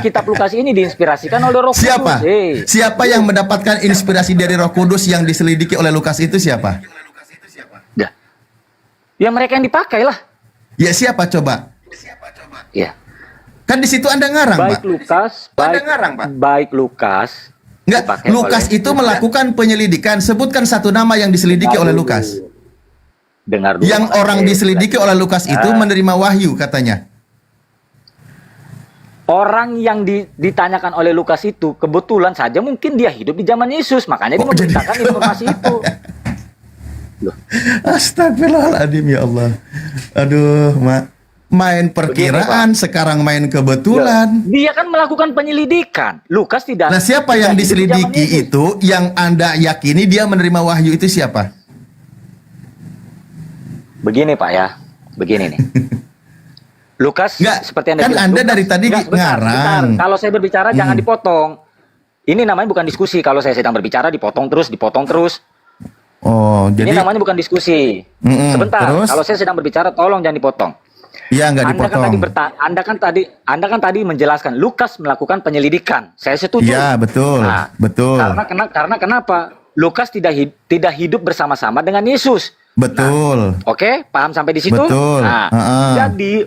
kitab Lukas ini diinspirasikan oleh Roh Siapa? Kudus. Siapa yang mendapatkan inspirasi dari Roh Kudus yang diselidiki oleh Lukas itu siapa? Ya mereka yang dipakai lah. Ya siapa coba? Ya. Kan di situ Anda ngarang, Baik Pak. Lukas, baik Lukas. Enggak, dipakai Lukas oleh- itu melakukan penyelidikan. Sebutkan satu nama yang diselidiki oleh Lukas. Dengar dulu. Yang Mas. orang diselidiki oleh Lukas itu menerima wahyu katanya. Orang yang ditanyakan oleh Lukas itu kebetulan saja mungkin dia hidup di zaman Yesus, makanya dia memberitakan informasi itu. Astagfirullahaladzim, ya Allah. Aduh, main perkiraan, sekarang main kebetulan. Dia kan melakukan penyelidikan. Lukas tidak. Nah, siapa yang tidak hidup di zaman diselidiki Yesus. itu, yang Anda yakini dia menerima wahyu itu siapa? Begini Pak ya, begini nih. Lukas seperti Anda kan bilang, Anda dari tadi sebentar. ngarang. Kalau saya berbicara jangan dipotong. Ini namanya bukan diskusi. Kalau saya sedang berbicara dipotong terus. Oh, jadi Ini namanya bukan diskusi. Sebentar. terus? Kalau saya sedang berbicara tolong jangan dipotong. Ya, nggak dipotong. Anda kan tadi menjelaskan Lukas melakukan penyelidikan. Saya setuju. Ya, betul. Nah, betul. Karena kenapa? Lukas tidak hidup bersama-sama dengan Yesus. Betul. Oke, paham sampai di situ? Betul. Nah, jadi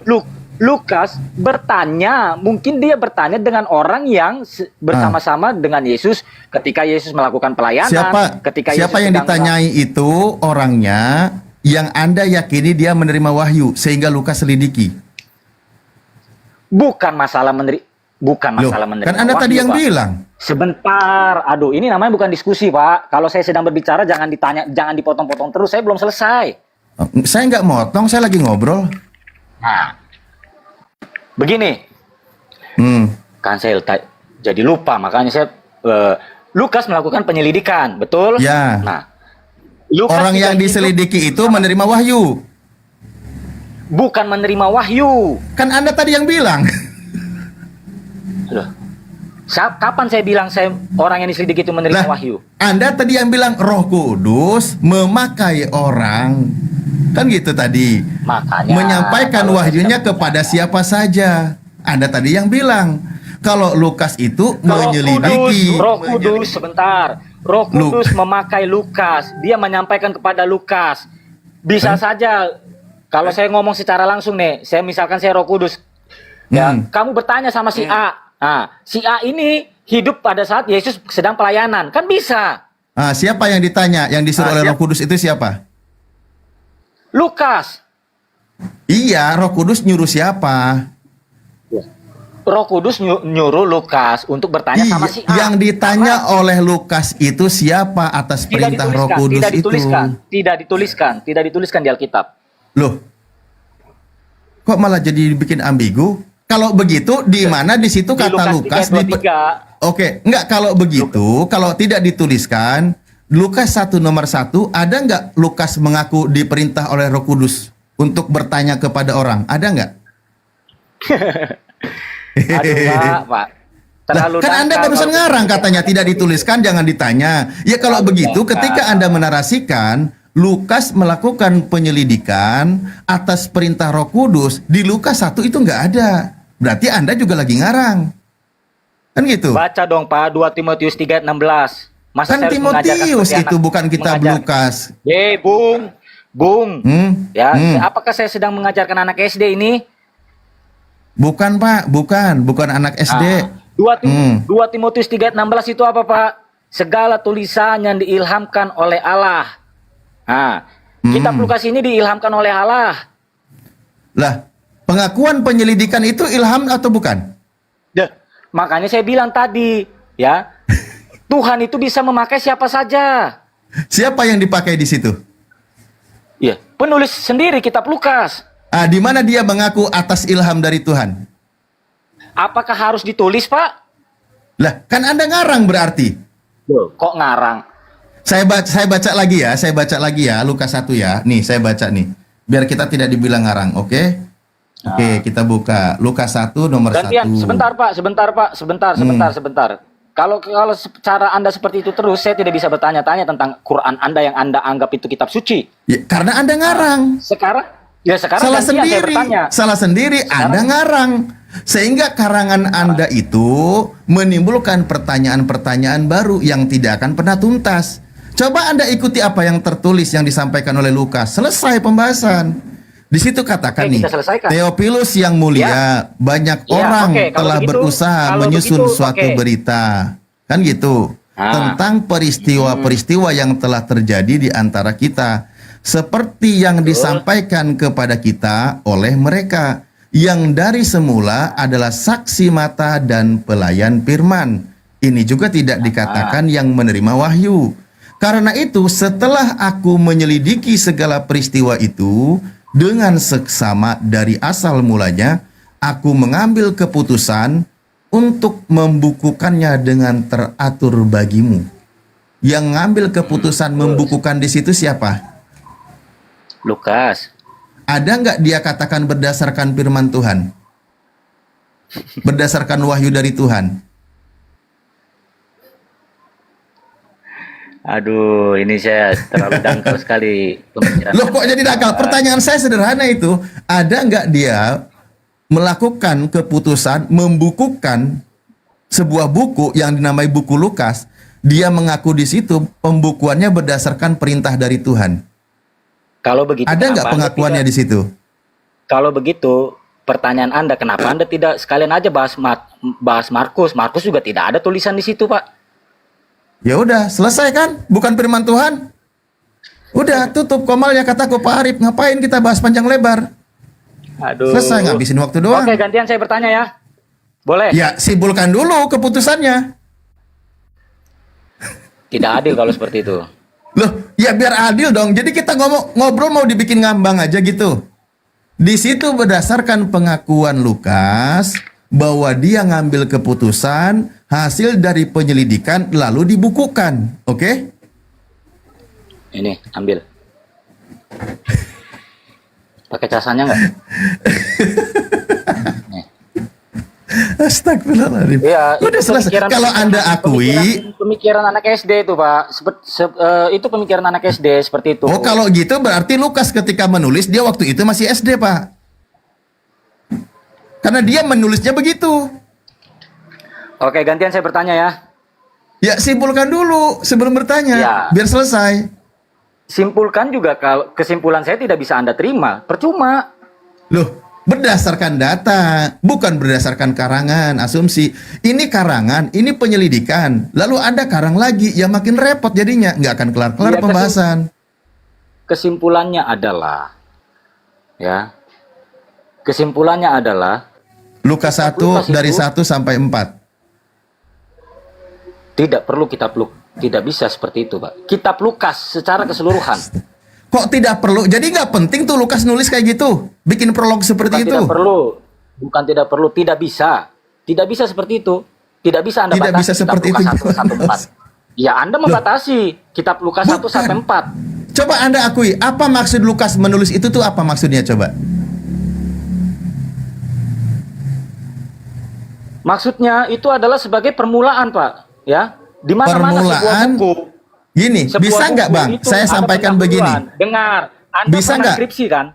Lukas bertanya, mungkin dia bertanya dengan orang yang bersama-sama dengan Yesus ketika Yesus melakukan pelayanan. Siapa Yesus yang sedang ditanyai itu orangnya yang Anda yakini dia menerima wahyu sehingga Lukas selidiki? bukan masalah menerima. Kan Anda tadi yang Pak. bilang. Sebentar, aduh, ini namanya bukan diskusi, Pak. Kalau saya sedang berbicara, jangan dipotong-potong terus. Saya belum selesai. Saya nggak motong, saya lagi ngobrol. Nah, begini, kan saya jadi lupa, makanya saya Lukas melakukan penyelidikan, betul? Ya. Nah, Lukas Orang yang tidak hidup diselidiki itu menerima wahyu. bukan menerima wahyu. Kan Anda tadi yang bilang. Loh. Kapan saya bilang saya orang yang diselidiki itu menerima Lah, wahyu? Anda tadi yang bilang Roh Kudus memakai orang. Kan gitu tadi. Makanya Menyampaikan kalau wahyunya saya kepada siapa saja. Anda tadi yang bilang kalau Lukas itu menyelidiki. Roh Kudus sebentar. Roh Kudus memakai Lukas. Dia menyampaikan kepada Lukas. Bisa saja kalau saya ngomong secara langsung nih, misalkan saya Roh Kudus. Ya, kamu bertanya sama si A. Nah, si A ini hidup pada saat Yesus sedang pelayanan. Kan bisa. Ah, siapa yang ditanya? Yang disuruh oleh Roh Kudus itu siapa? Lukas. Iya, Roh Kudus nyuruh siapa? Roh Kudus nyuruh Lukas untuk bertanya sama si A. Yang ditanya oleh Lukas itu siapa atas perintah Roh Kudus itu? Tidak dituliskan di Alkitab. Loh, kok malah jadi dibikin ambigu? Kalau begitu, di mana di situ kata Lukas? Oke, enggak, kalau begitu, kalau tidak dituliskan, Lukas 1 nomor 1, ada enggak Lukas mengaku diperintah oleh Roh Kudus untuk bertanya kepada orang? Ada enggak? Aduh, Pak. Terlalu Kan Anda barusan ngarang katanya tidak dituliskan, jangan ditanya. Ya kalau begitu, ketika Anda menarasikan Lukas melakukan penyelidikan atas perintah Roh Kudus, di Lukas 1 itu nggak ada. Berarti Anda juga lagi ngarang. Kan gitu? Baca dong Pak, 2 Timotius 3:16. Masa Kan saya harus Timotius mengajarkan itu bukan kitab Lukas. Bung. Ya, apakah saya sedang mengajarkan anak SD ini? Bukan Pak, bukan anak SD. 2 Timotius 3:16 itu apa Pak? Segala tulisan yang diilhamkan oleh Allah. Nah, kitab Lukas ini diilhamkan oleh Allah. Lah, pengakuan penyelidikan itu ilham atau bukan? Makanya saya bilang tadi, ya, Tuhan itu bisa memakai siapa saja. Siapa yang dipakai di situ? Ya, penulis sendiri kitab Lukas. Ah, di mana dia mengaku atas ilham dari Tuhan? Apakah harus ditulis, Pak? Lah, kan Anda ngarang berarti. Kok ngarang? Saya baca lagi ya, Lukas 1 ya. Nih, saya baca nih. Biar kita tidak dibilang ngarang, oke? Oke, kita buka Lukas 1 nomor 1. Sebentar, Pak. Sebentar. Kalau cara Anda seperti itu terus, saya tidak bisa bertanya-tanya tentang Quran Anda yang Anda anggap itu kitab suci. Ya, karena Anda ngarang. Sekarang salah gantian saya bertanya. Salah sendiri, Anda ngarang. Sehingga karangan Anda itu menimbulkan pertanyaan-pertanyaan baru yang tidak akan pernah tuntas. Coba Anda ikuti apa yang tertulis yang disampaikan oleh Lukas. Selesai pembahasan. Di situ katakan nih, Theophilus yang mulia, banyak orang telah berusaha menyusun suatu berita. Kan gitu. Tentang peristiwa-peristiwa yang telah terjadi di antara kita. Seperti yang disampaikan kepada kita oleh mereka. Yang dari semula adalah saksi mata dan pelayan firman. Ini juga tidak dikatakan yang menerima wahyu. Karena itu setelah aku menyelidiki segala peristiwa itu dengan seksama dari asal mulanya, aku mengambil keputusan untuk membukukannya dengan teratur bagimu. Yang ngambil keputusan membukukan di situ siapa? Lukas. Ada nggak dia katakan berdasarkan firman Tuhan? Berdasarkan wahyu dari Tuhan? Aduh, ini saya terlalu dangkal sekali pemikiran. Loh, kok jadi dangkal? Pertanyaan saya sederhana itu. Ada nggak dia melakukan keputusan membukukan sebuah buku yang dinamai buku Lukas? Dia mengaku di situ pembukuannya berdasarkan perintah dari Tuhan. Kalau begitu, ada nggak pengakuannya di situ? Kalau begitu, pertanyaan Anda, kenapa Anda tidak sekalian aja bahas Markus? Markus juga tidak ada tulisan di situ, Pak. Ya udah, selesai kan? Bukan firman Tuhan? Udah, tutup komalnya, kataku Pak Arif. Ngapain kita bahas panjang lebar? Aduh. Selesai, ngabisin waktu doang. Oke, gantian saya bertanya ya. Boleh? Ya, simpulkan dulu keputusannya. Tidak adil kalau seperti itu. Loh, ya biar adil dong. Jadi kita ngobrol mau dibikin ngambang aja gitu. Di situ berdasarkan pengakuan Lukas, bahwa dia ngambil keputusan hasil dari penyelidikan lalu dibukukan. Oke? Ini ambil. Pakai casanya nggak? Astagfirullahaladzim. Iya, Udah selesai. Kalau Anda akui, pemikiran anak SD itu, Pak. Itu pemikiran anak SD seperti itu. oh kalau gitu berarti Lukas ketika menulis dia waktu itu masih SD, Pak. Karena dia menulisnya begitu. Oke, gantian saya bertanya ya. Ya simpulkan dulu sebelum bertanya, Ya. biar selesai. Simpulkan juga, kalau kesimpulan saya tidak bisa Anda terima. Percuma. Loh, berdasarkan data, bukan berdasarkan karangan, asumsi. Ini karangan, ini penyelidikan. Lalu Anda karang lagi, ya makin repot jadinya. Nggak akan kelar-kelar Ya, pembahasan. Kesimpulannya adalah, ya, kesimpulannya adalah Lukas 1 Lukas dari itu 1 sampai 4. tidak perlu kitab Lukas. Tidak bisa seperti itu, Pak. Kitab Lukas secara keseluruhan. Kok tidak perlu? Jadi nggak penting tuh Lukas nulis kayak gitu? Bikin prolog seperti Bukan itu? tidak perlu. Bukan tidak perlu. Tidak bisa. Tidak bisa seperti itu. Tidak bisa Anda Tidak batasi bisa kitab seperti Lukas itu. 1 sampai 4. Ya, Anda membatasi kitab Lukas 1 sampai 4. Coba Anda akui, apa maksud Lukas menulis itu tuh apa maksudnya coba? Maksudnya itu adalah sebagai permulaan, Pak. Ya, di mana-mana sebuah Permulaan, buku. Gini, Sebuah bisa nggak buku Bang? itu Saya ada sampaikan pendahuluan. begini. Dengar, Anda Bisa pernah nggak? skripsi kan?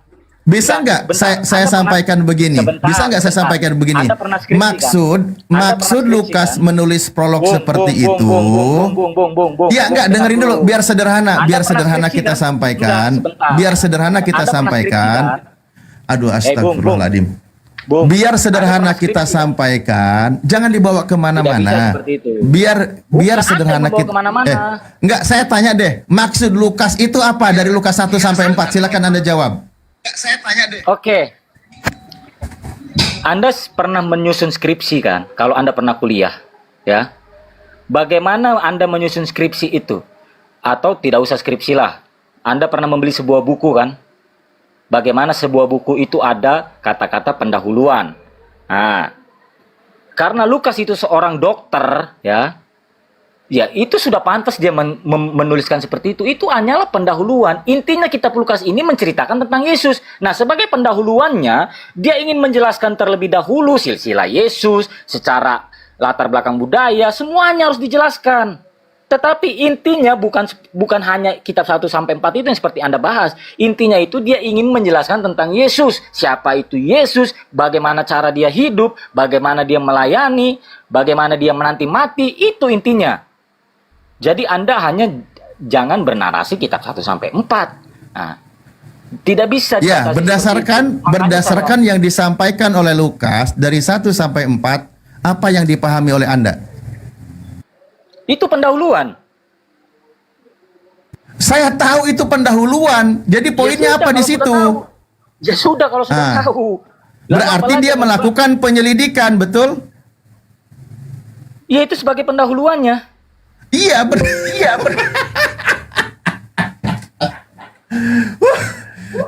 Bisa nggak Sebentar, saya Anda sampaikan pernah- begini? sebentar, Bisa nggak saya sebentar. sampaikan begini? Anda pernah skripsi, kan? Maksud Anda pernah skripsi, Lukas kan? menulis prolog Bung, seperti bung, itu. bung, bung, bung, bung, bung, bung, Ya bung, enggak, dengerin dengar dulu biar sederhana, Anda biar pernah sederhana skripsi, kita kan? sampaikan. Enggak, sebentar. Biar sederhana kita Anda pernah sampaikan. skripsi, kan? Aduh, Bung, astagfirullahaladzim. Bung, Biar Anda sederhana pernah kita skripsi, kan? sampaikan, jangan dibawa Tidak bisa kemana-mana. seperti itu. Biar Bukan Anda sederhana yang membawa kita. kemana-mana. Enggak, saya tanya deh, maksud Lukas itu apa dari Lukas 1 sampai 4? Silakan Anda jawab. Oke. Anda pernah menyusun skripsi kan? Kalau Anda pernah kuliah, ya. Bagaimana Anda menyusun skripsi itu? Atau tidak usah skripsi lah. Anda pernah membeli sebuah buku kan? Bagaimana sebuah buku itu ada kata-kata pendahuluan. Nah, karena Lukas itu seorang dokter, ya. Ya, itu sudah pantas dia menuliskan seperti itu. Itu hanyalah pendahuluan. Intinya kitab Lukas ini menceritakan tentang Yesus. Nah, sebagai pendahuluannya, dia ingin menjelaskan terlebih dahulu silsilah Yesus, secara latar belakang budaya, semuanya harus dijelaskan. Tetapi intinya bukan hanya kitab 1 sampai 4 itu yang seperti Anda bahas. Intinya itu dia ingin menjelaskan tentang Yesus. Siapa itu Yesus, bagaimana cara dia hidup, bagaimana dia melayani, bagaimana dia menanti mati, itu intinya. Jadi Anda hanya jangan bernarasi kitab 1 sampai 4. Nah, tidak bisa Ya, dibatasi seperti itu. Makanya berdasarkan yang disampaikan oleh Lukas dari 1 sampai 4, apa yang dipahami oleh Anda? itu pendahuluan. Saya tahu itu pendahuluan. Jadi poinnya sudah, apa di kalau sudah situ? tahu. Ya sudah kalau sudah Ah. tahu. Lalu Berarti apalagi dia yang melakukan penyelidikan, betul? Ya itu sebagai pendahuluannya. Iya,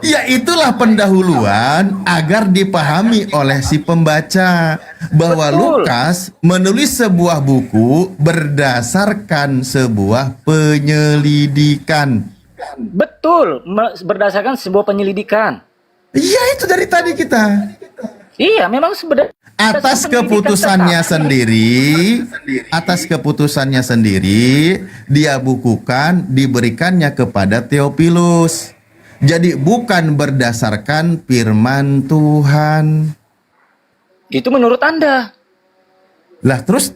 Ya itulah pendahuluan agar dipahami oleh si pembaca bahwa Betul. Lukas menulis sebuah buku berdasarkan sebuah penyelidikan. Betul, berdasarkan sebuah penyelidikan. Iya, itu dari tadi kita. Iya, memang sebenarnya Atas keputusannya sendiri, dia bukukan, diberikannya kepada Theophilus. Jadi bukan berdasarkan firman Tuhan. itu menurut Anda. Lah terus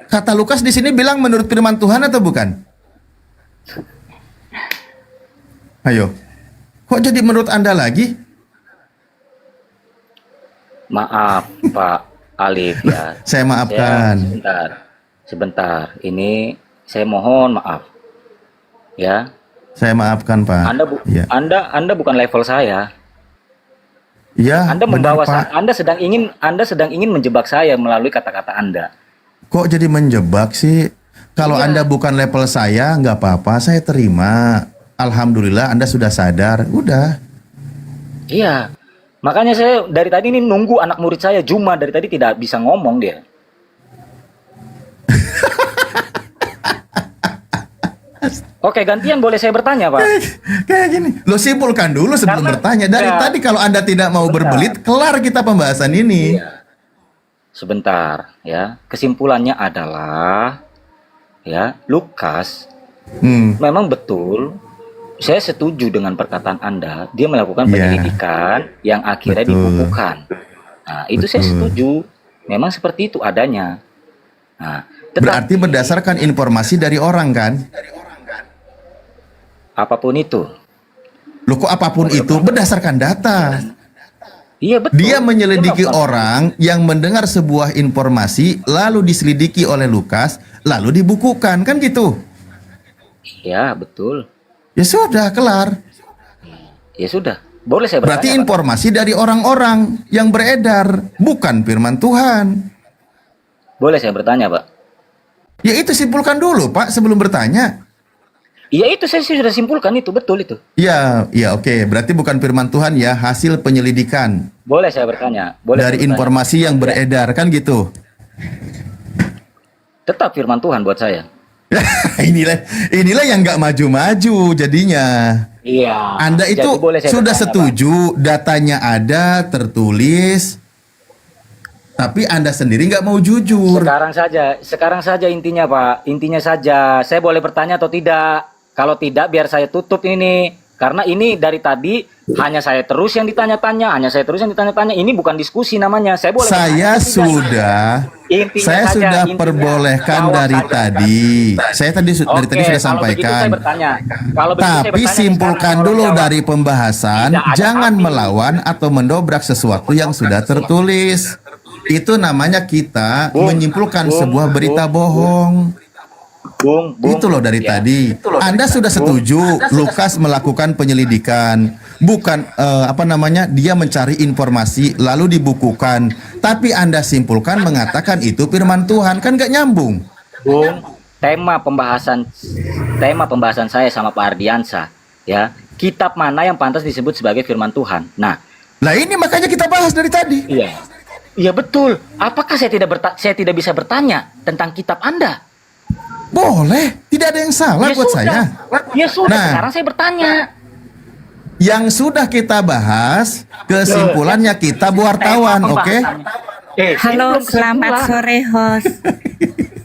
kata Lukas di sini bilang menurut firman Tuhan atau bukan? Ayo. Kok jadi menurut Anda lagi? Maaf, Pak Alif ya. Saya maafkan. Sebentar. Ini saya mohon maaf. Ya. Saya maafkan, Pak. Ya. Anda bukan level saya. Ya, Anda benar, membawa Pak. Anda sedang ingin menjebak saya melalui kata-kata Anda. Kok jadi menjebak sih? Kalau Iya. Anda bukan level saya, nggak apa-apa, saya terima. Alhamdulillah Anda sudah sadar, udah. Iya. Makanya saya dari tadi ini nunggu anak murid saya Juma dari tadi tidak bisa ngomong dia. Oke, gantian boleh saya bertanya, Pak? Kayak gini. Lo simpulkan dulu sebelum Karena- bertanya. Dari ya. tadi kalau Anda tidak mau berbelit, kelar kita pembahasan ini. Sebentar, ya. Kesimpulannya adalah, ya, Lukas Hmm. memang betul. Saya setuju dengan perkataan Anda. Dia melakukan Ya. penyelidikan yang akhirnya Betul. dibukukan. Nah, itu saya Betul. setuju. Memang seperti itu adanya. Nah, Berarti berdasarkan informasi dari orang kan? apapun itu. Loh kok apapun itu berdasarkan data. Iya betul. Dia menyelidiki melakukan- orang yang mendengar sebuah informasi lalu diselidiki oleh Lukas lalu dibukukan kan gitu. Iya betul. Ya sudah kelar. Ya sudah. Boleh saya bertanya? Berarti Pak? informasi dari orang-orang yang beredar bukan firman Tuhan. Boleh saya bertanya, Pak? Ya itu simpulkan dulu Pak sebelum bertanya. Iya itu saya sih sudah simpulkan itu betul itu. Ya, ya oke. Berarti bukan firman Tuhan ya, hasil penyelidikan Boleh saya bertanya? Boleh dari saya bertanya? informasi yang beredar kan gitu. Tetap firman Tuhan buat saya. inilah yang nggak maju-maju jadinya. Iya. Anda itu Jadi boleh saya sudah bertanya, setuju datanya ada tertulis, tapi Anda sendiri nggak mau Pak? jujur. Sekarang saja intinya, Pak. Intinya saja. Saya boleh bertanya atau tidak? Kalau tidak, biar saya tutup ini. Karena ini dari tadi hanya saya terus yang ditanya-tanya, Ini bukan diskusi namanya. Saya boleh Saya bertanya atau tidak? sudah, Intinya saya saja, sudah intinya. perbolehkan Jawab dari saja. tadi. Saya tadi dari tadi Oke, sudah kalau begitu sampaikan. saya bertanya. Kalau begitu saya Tapi bertanya simpulkan sekarang, dulu tolong dari jawab. pembahasan, Tidak ada jangan tapi. melawan atau mendobrak sesuatu yang sudah tertulis. Itu namanya kita menyimpulkan sebuah berita bohong. Bung, Itu loh dari Ya. tadi. Anda sudah setuju Lukas melakukan penyelidikan, bukan dia mencari informasi lalu dibukukan. Tapi Anda simpulkan mengatakan itu firman Tuhan, kan nggak nyambung. Bung, tema pembahasan saya sama Pak Ardiansa, ya, kitab mana yang pantas disebut sebagai firman Tuhan? Nah, Lah ini makanya kita bahas dari tadi. iya, iya betul. Apakah saya tidak bisa bertanya tentang kitab Anda? Boleh, tidak ada yang salah Ya buat sudah. saya. Ya sudah. Nah. Sekarang saya bertanya. Yang sudah kita bahas, kesimpulannya kita buat wartawan, oke? Halo, selamat sore host.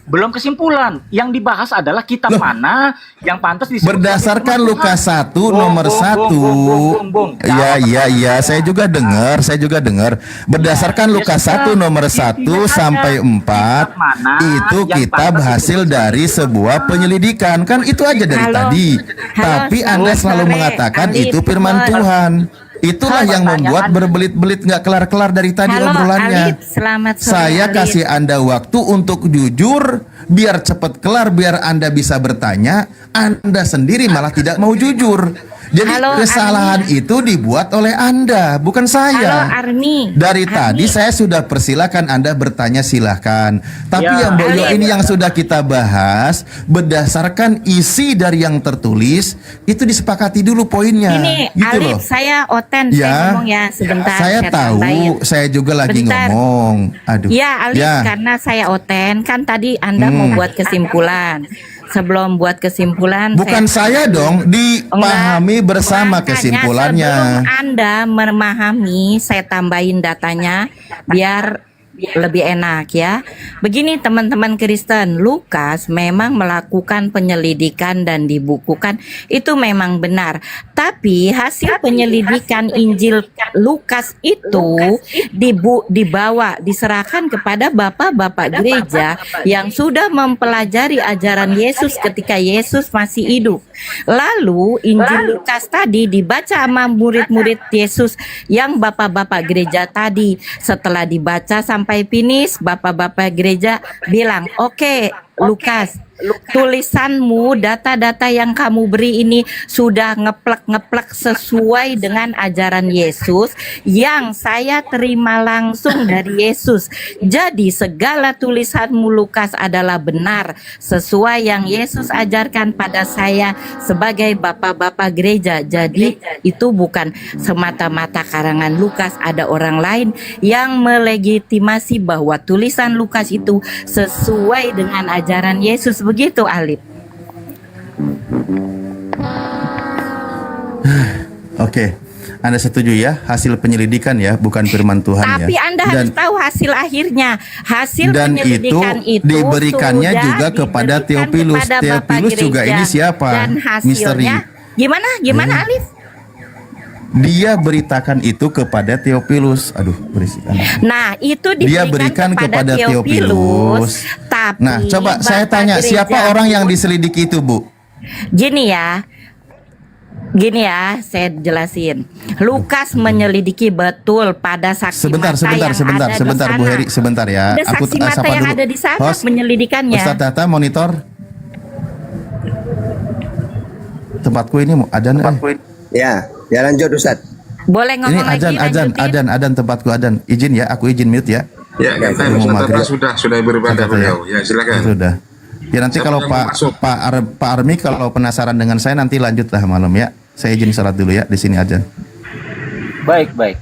Belum kesimpulan. Yang dibahas adalah kitab mana yang pantas disebut Berdasarkan sebagai firman Lukas Tuhan. 1 nomor 1. Bung. Ya, saya juga dengar. Berdasarkan Lukas 1 nomor 1 sampai 4 itu kitab hasil dari sebuah penyelidikan. Kan itu aja dari tadi. Tapi Anda selalu mengatakan itu firman Tuhan. Itulah yang membuat berbelit-belit nggak kelar-kelar dari tadi obrolannya. Selamat sore. Saya Alif. kasih Anda waktu untuk jujur, biar cepat kelar, biar Anda bisa bertanya. Anda sendiri malah tidak mau jujur. Jadi Halo, kesalahan itu dibuat oleh Anda, bukan Halo saya. Armi. Dari tadi saya sudah persilakan Anda bertanya, silahkan. Tapi Ya, yang Boyo Alif. ini yang sudah kita bahas berdasarkan isi dari yang tertulis itu disepakati dulu poinnya. Ini Gitu Alif, loh. saya Oten, Ya. saya ngomong ya sebentar. Saya tahu, tambahin. saya juga lagi Bentar. ngomong. Aduh. Ya Alif, Ya. karena saya Oten, kan tadi Anda mau buat kesimpulan. Sebelum buat kesimpulan, Bukan saya dong, dipahami bersama Makanya kesimpulannya. Sebelum Anda memahami, saya tambahin datanya biar lebih enak ya. Begini teman-teman Kristen, Lukas memang melakukan penyelidikan dan dibukukan, itu memang benar. Tapi hasil penyelidikan Injil Lukas itu diserahkan kepada bapak-bapak gereja yang sudah mempelajari ajaran Yesus ketika Yesus masih hidup. Lalu Injil Lukas tadi dibaca sama murid-murid Yesus yang bapak-bapak gereja tadi. Setelah dibaca sampai finish, bapak-bapak gereja bilang, "Oke, Lukas, tulisanmu, data-data yang kamu beri ini sudah ngeplek-ngeplek sesuai dengan ajaran Yesus yang saya terima langsung dari Yesus. Jadi segala tulisanmu Lukas adalah benar sesuai yang Yesus ajarkan pada saya sebagai bapak-bapak gereja. Jadi itu bukan semata-mata karangan Lukas, ada orang lain yang melegitimasi bahwa tulisan Lukas itu sesuai dengan ajaran Yesus. Begitu, Alif. Oke, Anda setuju ya? Hasil penyelidikan ya, bukan firman Tuhan ya. Tapi Anda harus tahu hasil akhirnya. Hasil dan penyelidikan itu diberikannya sudah juga kepada diberikan Theophilus. kepada Bapak Theophilus juga Gereja. ini siapa? Dan hasilnya gimana Alif? Dia beritakan itu kepada Theophilus. Aduh, berisik. Nah, itu Dia diberikan berikan kepada Theophilus. Tapi Nah, coba saya Bapak tanya, siapa Gereja orang yang diselidiki itu, Bu? Gini ya, saya jelasin. Lukas menyelidiki betul pada saksi Sebentar, mata yang ada di sebentar, Bu sana. Heri, sebentar ya. Ada saksi mata sapa yang dulu. ada di sana Host, menyelidikannya. Ustadz Tata monitor. Tempatku ini adzan. Ya lanjut Ustadz. Boleh Ini ngomong lagi, adzan tempatku adzan. Izin ya, aku izin mute ya. Ya, kan sudah beribadah beliau. Ya, silakan. Sudah. Ya nanti Siapa kalau yang mau masuk? Pak Armi kalau penasaran dengan saya nanti lanjutlah malam ya. Saya izin salat dulu ya di sini aja. Baik.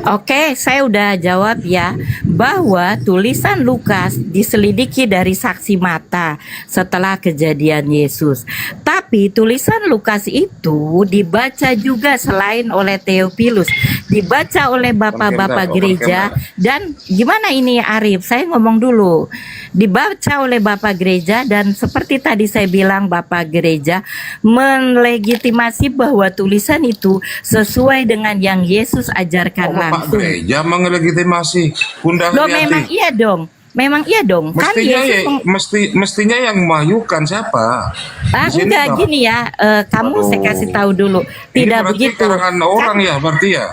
Oke, saya udah jawab ya, bahwa tulisan Lukas diselidiki dari saksi mata setelah kejadian Yesus. Tapi tulisan Lukas itu dibaca juga selain oleh Theophilus, dibaca oleh bapak-bapak gereja. Dan gimana ini Arif, saya ngomong dulu. Dibaca oleh bapak gereja dan seperti tadi saya bilang, bapak gereja melegitimasi bahwa tulisan itu sesuai dengan yang Yesus ajarkan langsung. Pak gereja mengelegitimasi Bunda Loh, Heriati. memang iya dong. Kan Mestinya yang memajukan siapa? Di sini, enggak Pak. gini ya, kamu saya kasih tahu dulu. Ini Tidak berarti begitu. karangan orang ya, berarti ya.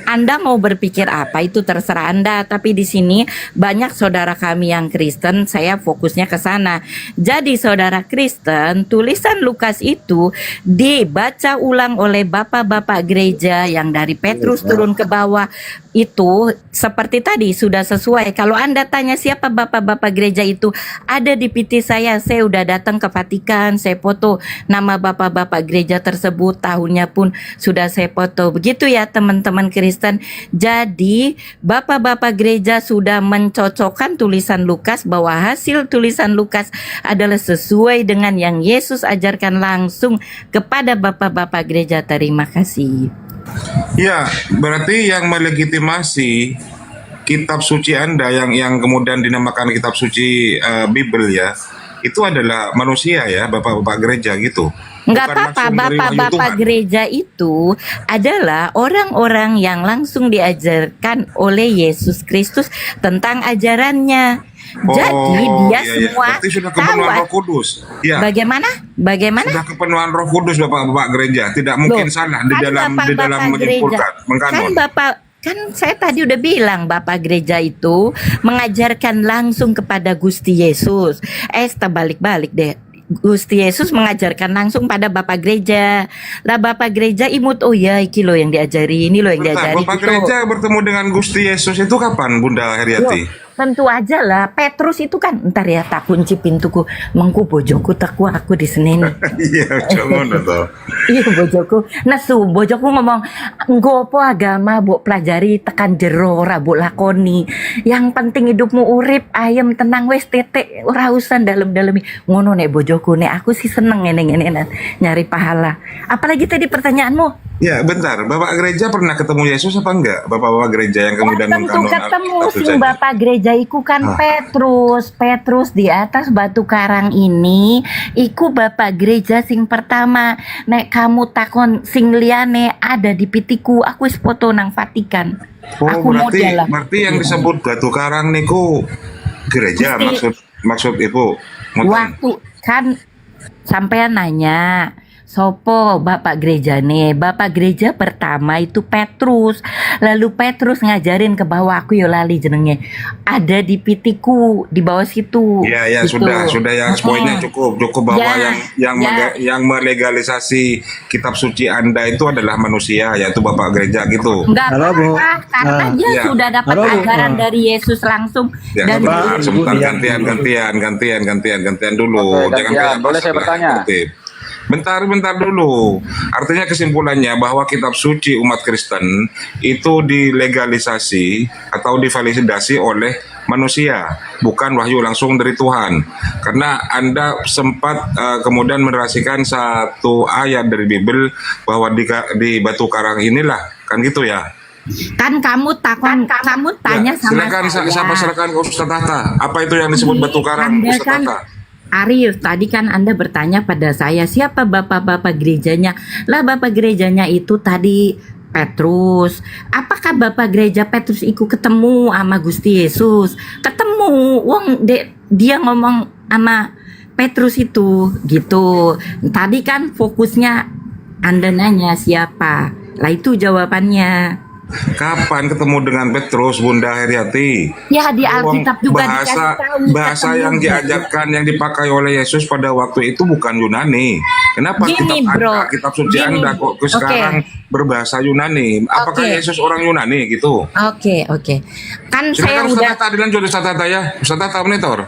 Anda mau berpikir apa itu terserah Anda, tapi di sini banyak saudara kami yang Kristen, saya fokusnya ke sana. Jadi saudara Kristen, tulisan Lukas itu dibaca ulang oleh bapak-bapak gereja yang dari Petrus turun ke bawah. Itu seperti tadi sudah sesuai. Kalau Anda tanya siapa bapak-bapak gereja itu, ada di PT saya udah datang ke Vatikan, saya foto nama bapak-bapak gereja tersebut, tahunnya pun sudah saya foto. Begitu ya teman-teman Kristen. Jadi bapak-bapak gereja sudah mencocokkan tulisan Lukas bahwa hasil tulisan Lukas adalah sesuai dengan yang Yesus ajarkan langsung kepada bapak-bapak gereja. Terima kasih. Ya, berarti yang melegitimasi kitab suci Anda yang kemudian dinamakan kitab suci Bible ya, itu adalah manusia ya, bapak-bapak gereja gitu. Enggak apa-apa, bapak-bapak gereja itu adalah orang-orang yang langsung diajarkan oleh Yesus Kristus tentang ajarannya. Jadi dia semua berarti sudah kepenuhan Roh Kudus. Ya. Bagaimana? Sudah kepenuhan Roh Kudus bapak-bapak gereja, tidak mungkin salah di dalam menyimpulkan, mengkanon. Kan saya tadi udah bilang bapak gereja itu mengajarkan langsung kepada Gusti Yesus. Terbalik-balik deh. Gusti Yesus mengajarkan langsung pada bapak gereja. Lah bapak gereja imut, oh ya iki lo yang diajari, ini lo yang diajari. Bapak gitu. gereja bertemu dengan Gusti Yesus itu kapan, Bunda Heriati? Tentu aja lah, Petrus itu kan ntar ya tak kunci pintuku, mengku bojoku taku aku di sini nih. Iya, jangan toh. Iya bojoku, nesu bojoku ngomong nggopo agama buk pelajari tekan jero ora buk lakoni. Yang penting hidupmu urip ayem tenang wes titik ora usah dalem-dalemi. Ngono nek bojoku, nek aku sih seneng ngene-ngene nyari pahala. Apalagi tadi pertanyaanmu? Ya, bentar. Bapak gereja pernah ketemu Yesus apa enggak? Bapak-bapak gereja yang kemudian mengkanon ketemu sing bapak gereja iku kan Petrus di atas batu karang ini iku bapak gereja sing pertama. Nek kamu takon sing liyane ada di pitiku, aku wis foto nang Vatikan. Aku berarti yang disebut batu karang niku gereja maksud ibu. Waktu kan sampean nanya Sopo Bapak gereja nih? Bapak gereja pertama itu Petrus. Lalu Petrus ngajarin ke bawah, aku yo lali jenenge. Ada di pitiku di bawah situ. Ya, ya gitu. sudah ya poinnya cukup bahwa Ya, yang melegalisasi kitab suci Anda itu adalah manusia, yaitu Bapak gereja gitu. Enggak Halo, Bu. apa-apa, karena Nah, dia ya. sudah dapat Halo, Bu. ajaran dari Yesus langsung Ya, dan sebentar Iya. gantian dulu. Oke, Jangan gantian. kayak Boleh saya pasal, bertanya? tertib. Bentar dulu. Artinya kesimpulannya bahwa kitab suci umat Kristen itu dilegalisasi atau divalidasi oleh manusia, bukan wahyu langsung dari Tuhan. Karena Anda sempat kemudian menerasikan satu ayat dari Bible bahwa di Batu Karang inilah, kan gitu ya? kan kamu tanya sama Silakan ke Ustaz Tata. Apa itu yang disebut Batu Karang, Anda Ustaz kan, Tata? Arif, tadi kan Anda bertanya pada saya, siapa bapak-bapak gerejanya? Lah bapak gerejanya itu tadi Petrus. Apakah bapak gereja Petrus ikut ketemu sama Gusti Yesus? Ketemu, dia ngomong sama Petrus itu, gitu. Tadi kan fokusnya Anda nanya siapa? Lah itu jawabannya. Kapan ketemu dengan Petrus, Bunda Heriati? Ya di Alkitab juga bahasa dikasih tahu. bahasa ketemu. yang diajarkan yang dipakai oleh Yesus pada waktu itu bukan Yunani. Kenapa Gini, bro. kitab suci Gini. Anda kok Oke. sekarang berbahasa Yunani? Apakah Oke. Yesus orang Yunani gitu? Oke. Kan saya Silakan udah, Ustaz Tata dilanjut Ustaz Tata ya. Ustaz Tata monitor.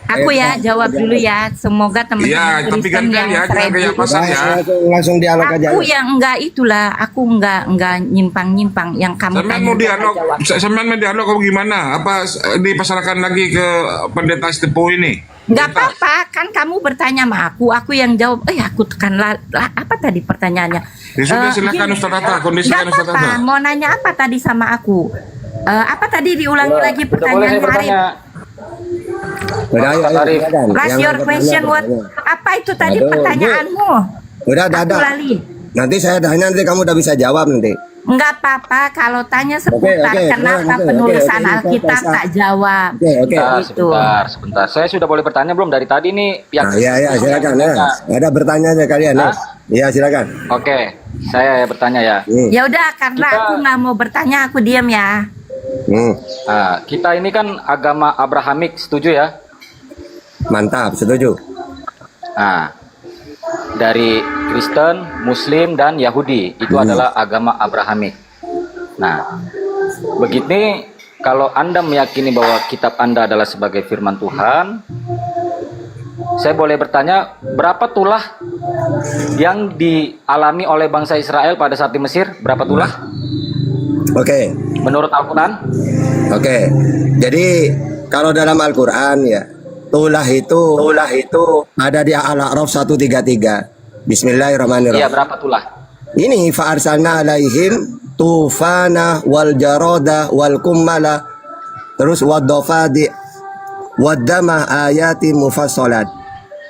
aku ya jawab dulu ya. Semoga teman-teman Iya, tapi Kristen gantian yang ya, jangan kayak seribu. pasal ya. Langsung dialog aja. Aku yang enggak itulah, aku enggak nyimpang-nyimpang yang kamu Sampean tanya. mau saya dialog, jawab. sampean mau dialog apa gimana? Apa dipasarkan lagi ke pendeta Stepo ini? Enggak apa-apa, kan kamu bertanya sama aku yang jawab. Aku tekan apa tadi pertanyaannya? Ya sudah, silakan Gini, Ustaz Tata, kondisikan enggak Ustaz Tata. apa-apa, mau nanya apa tadi sama aku? Apa tadi diulangi lagi Boleh saya pertanyaannya, Arif? bertanya? Udah, ayo, silakan. What's Yang your angkat question? tangan, What? tanya. Apa itu tadi Aduh, pertanyaanmu? Udah, Aku ada. lali. Nanti saya tanya, nanti kamu udah bisa jawab nanti. Enggak apa-apa kalau tanya seputar Oke, kenapa oke, penulisan oke, Alkitab oke, tak jawab. Oke. Gitu. Sebentar. Saya sudah boleh bertanya belum dari tadi nih pihak Nah, ya, silakan ya. Ada bertanya aja kalian ya. Iya, silakan. Oke, saya bertanya ya. Ya udah, karena aku nggak mau bertanya, aku diam ya. Nah, kita ini kan agama Abrahamik, setuju ya? Mantap, setuju. Nah, dari Kristen, Muslim, dan Yahudi itu adalah agama Abrahamik. Nah, begini kalau Anda meyakini bahwa kitab Anda adalah sebagai firman Tuhan, saya boleh bertanya berapa tulah yang dialami oleh bangsa Israel pada saat di Mesir? Berapa tulah? Oke. Menurut Al-Quran? Oke. Jadi kalau dalam Al-Quran ya, tulah itu ada di Al-A'raf 133. Bismillahirrahmanirrahim. Iya, berapa tulah? Ini fa'arsalna alaihim tufana wal jarada wal kummala terus waddafadi waddama ayati mufassalat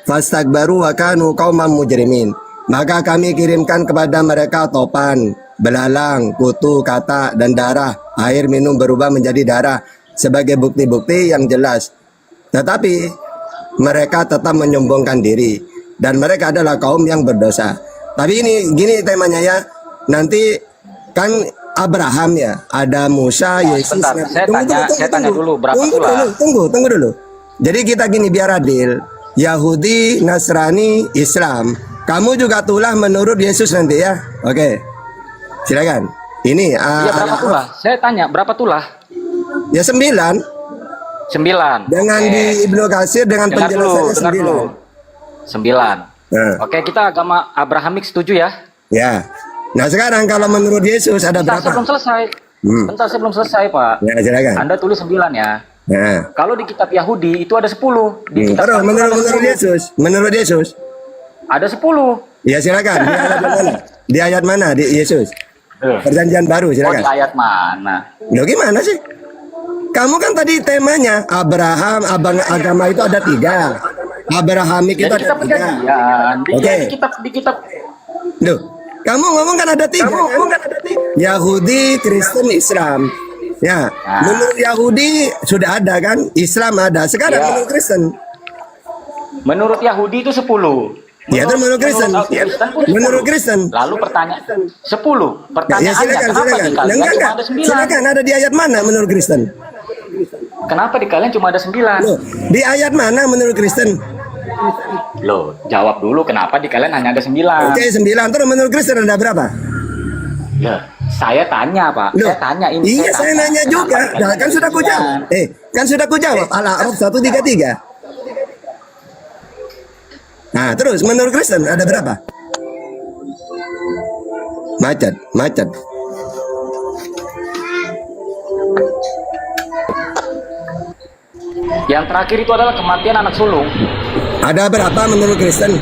fastakbaru wa kanu qauman mujrimin. Maka kami kirimkan kepada mereka topan, belalang, kutu, kata, dan darah. Air minum berubah menjadi darah sebagai bukti-bukti yang jelas. Tetapi mereka tetap menyombongkan diri dan mereka adalah kaum yang berdosa. Tapi ini gini temanya ya. Nanti kan Abraham ya, ada Musa, Yesus. Sebentar, saya tanya dulu berapa tulah? Tunggu dulu. Jadi kita gini biar adil. Yahudi, Nasrani, Islam. Kamu juga tulah menurut Yesus nanti ya. Oke. Silakan. Ini Iya, berapa tulah? Saya tanya berapa tulah? ya 9 dengan Oke. di Ibnu Katsir dengan Dengar dulu, penjelasannya 9. 9. Nah, Oke, kita agama Abrahamik, setuju ya? ya. Nah sekarang kalau menurut Yesus ada Bentar, saya berapa? belum selesai. Bentar, saya belum selesai, Pak. Ya silakan. Anda tulis 9 ya. Nah, Kalau di kitab Yahudi itu ada 10. Di kitab terus Al-Quran ada menurut 10. Yesus, Ada 10. ya silakan. Di ayat mana? Di Yesus. Perjanjian baru Oh, di silakan. ayat mana? Loh gimana sih? Kamu kan tadi temanya Abraham, agama itu ada 3. Abrahamik itu Jadi ada kitab 3. perjanjian. Oke. Di kitab Loh, kamu ngomong kan ada 3. Yahudi, Kristen, Islam. Ya, menurut Yahudi sudah ada kan? Islam ada. Sekarang Ya. menurut Kristen. Menurut Yahudi itu 10. Ya, itu menurut Kristen. Menurut Kristen. Lalu pertanyaan 10. Ya, Pertanyaannya silakan, kenapa silakan. di kalian Enggak, cuma enggak. ada 9? Silakan, ada di ayat mana menurut Kristen? Kenapa di kalian cuma ada 9? Loh, di ayat mana menurut Kristen? Loh, jawab dulu kenapa di kalian hanya ada 9? Oke, 9. Terus menurut Kristen ada berapa? Loh, saya tanya, Pak. Loh, Saya tanya ini. iya, saya tanya. nanya juga. Kenapa di Nah, kalian kan ada sudah ku 9? jawab. Kan sudah ku jawab. Al-A'raf 133. Nah, terus menurut Kristen ada berapa? Macet. Yang terakhir itu adalah kematian anak sulung. Ada berapa menurut Kristen?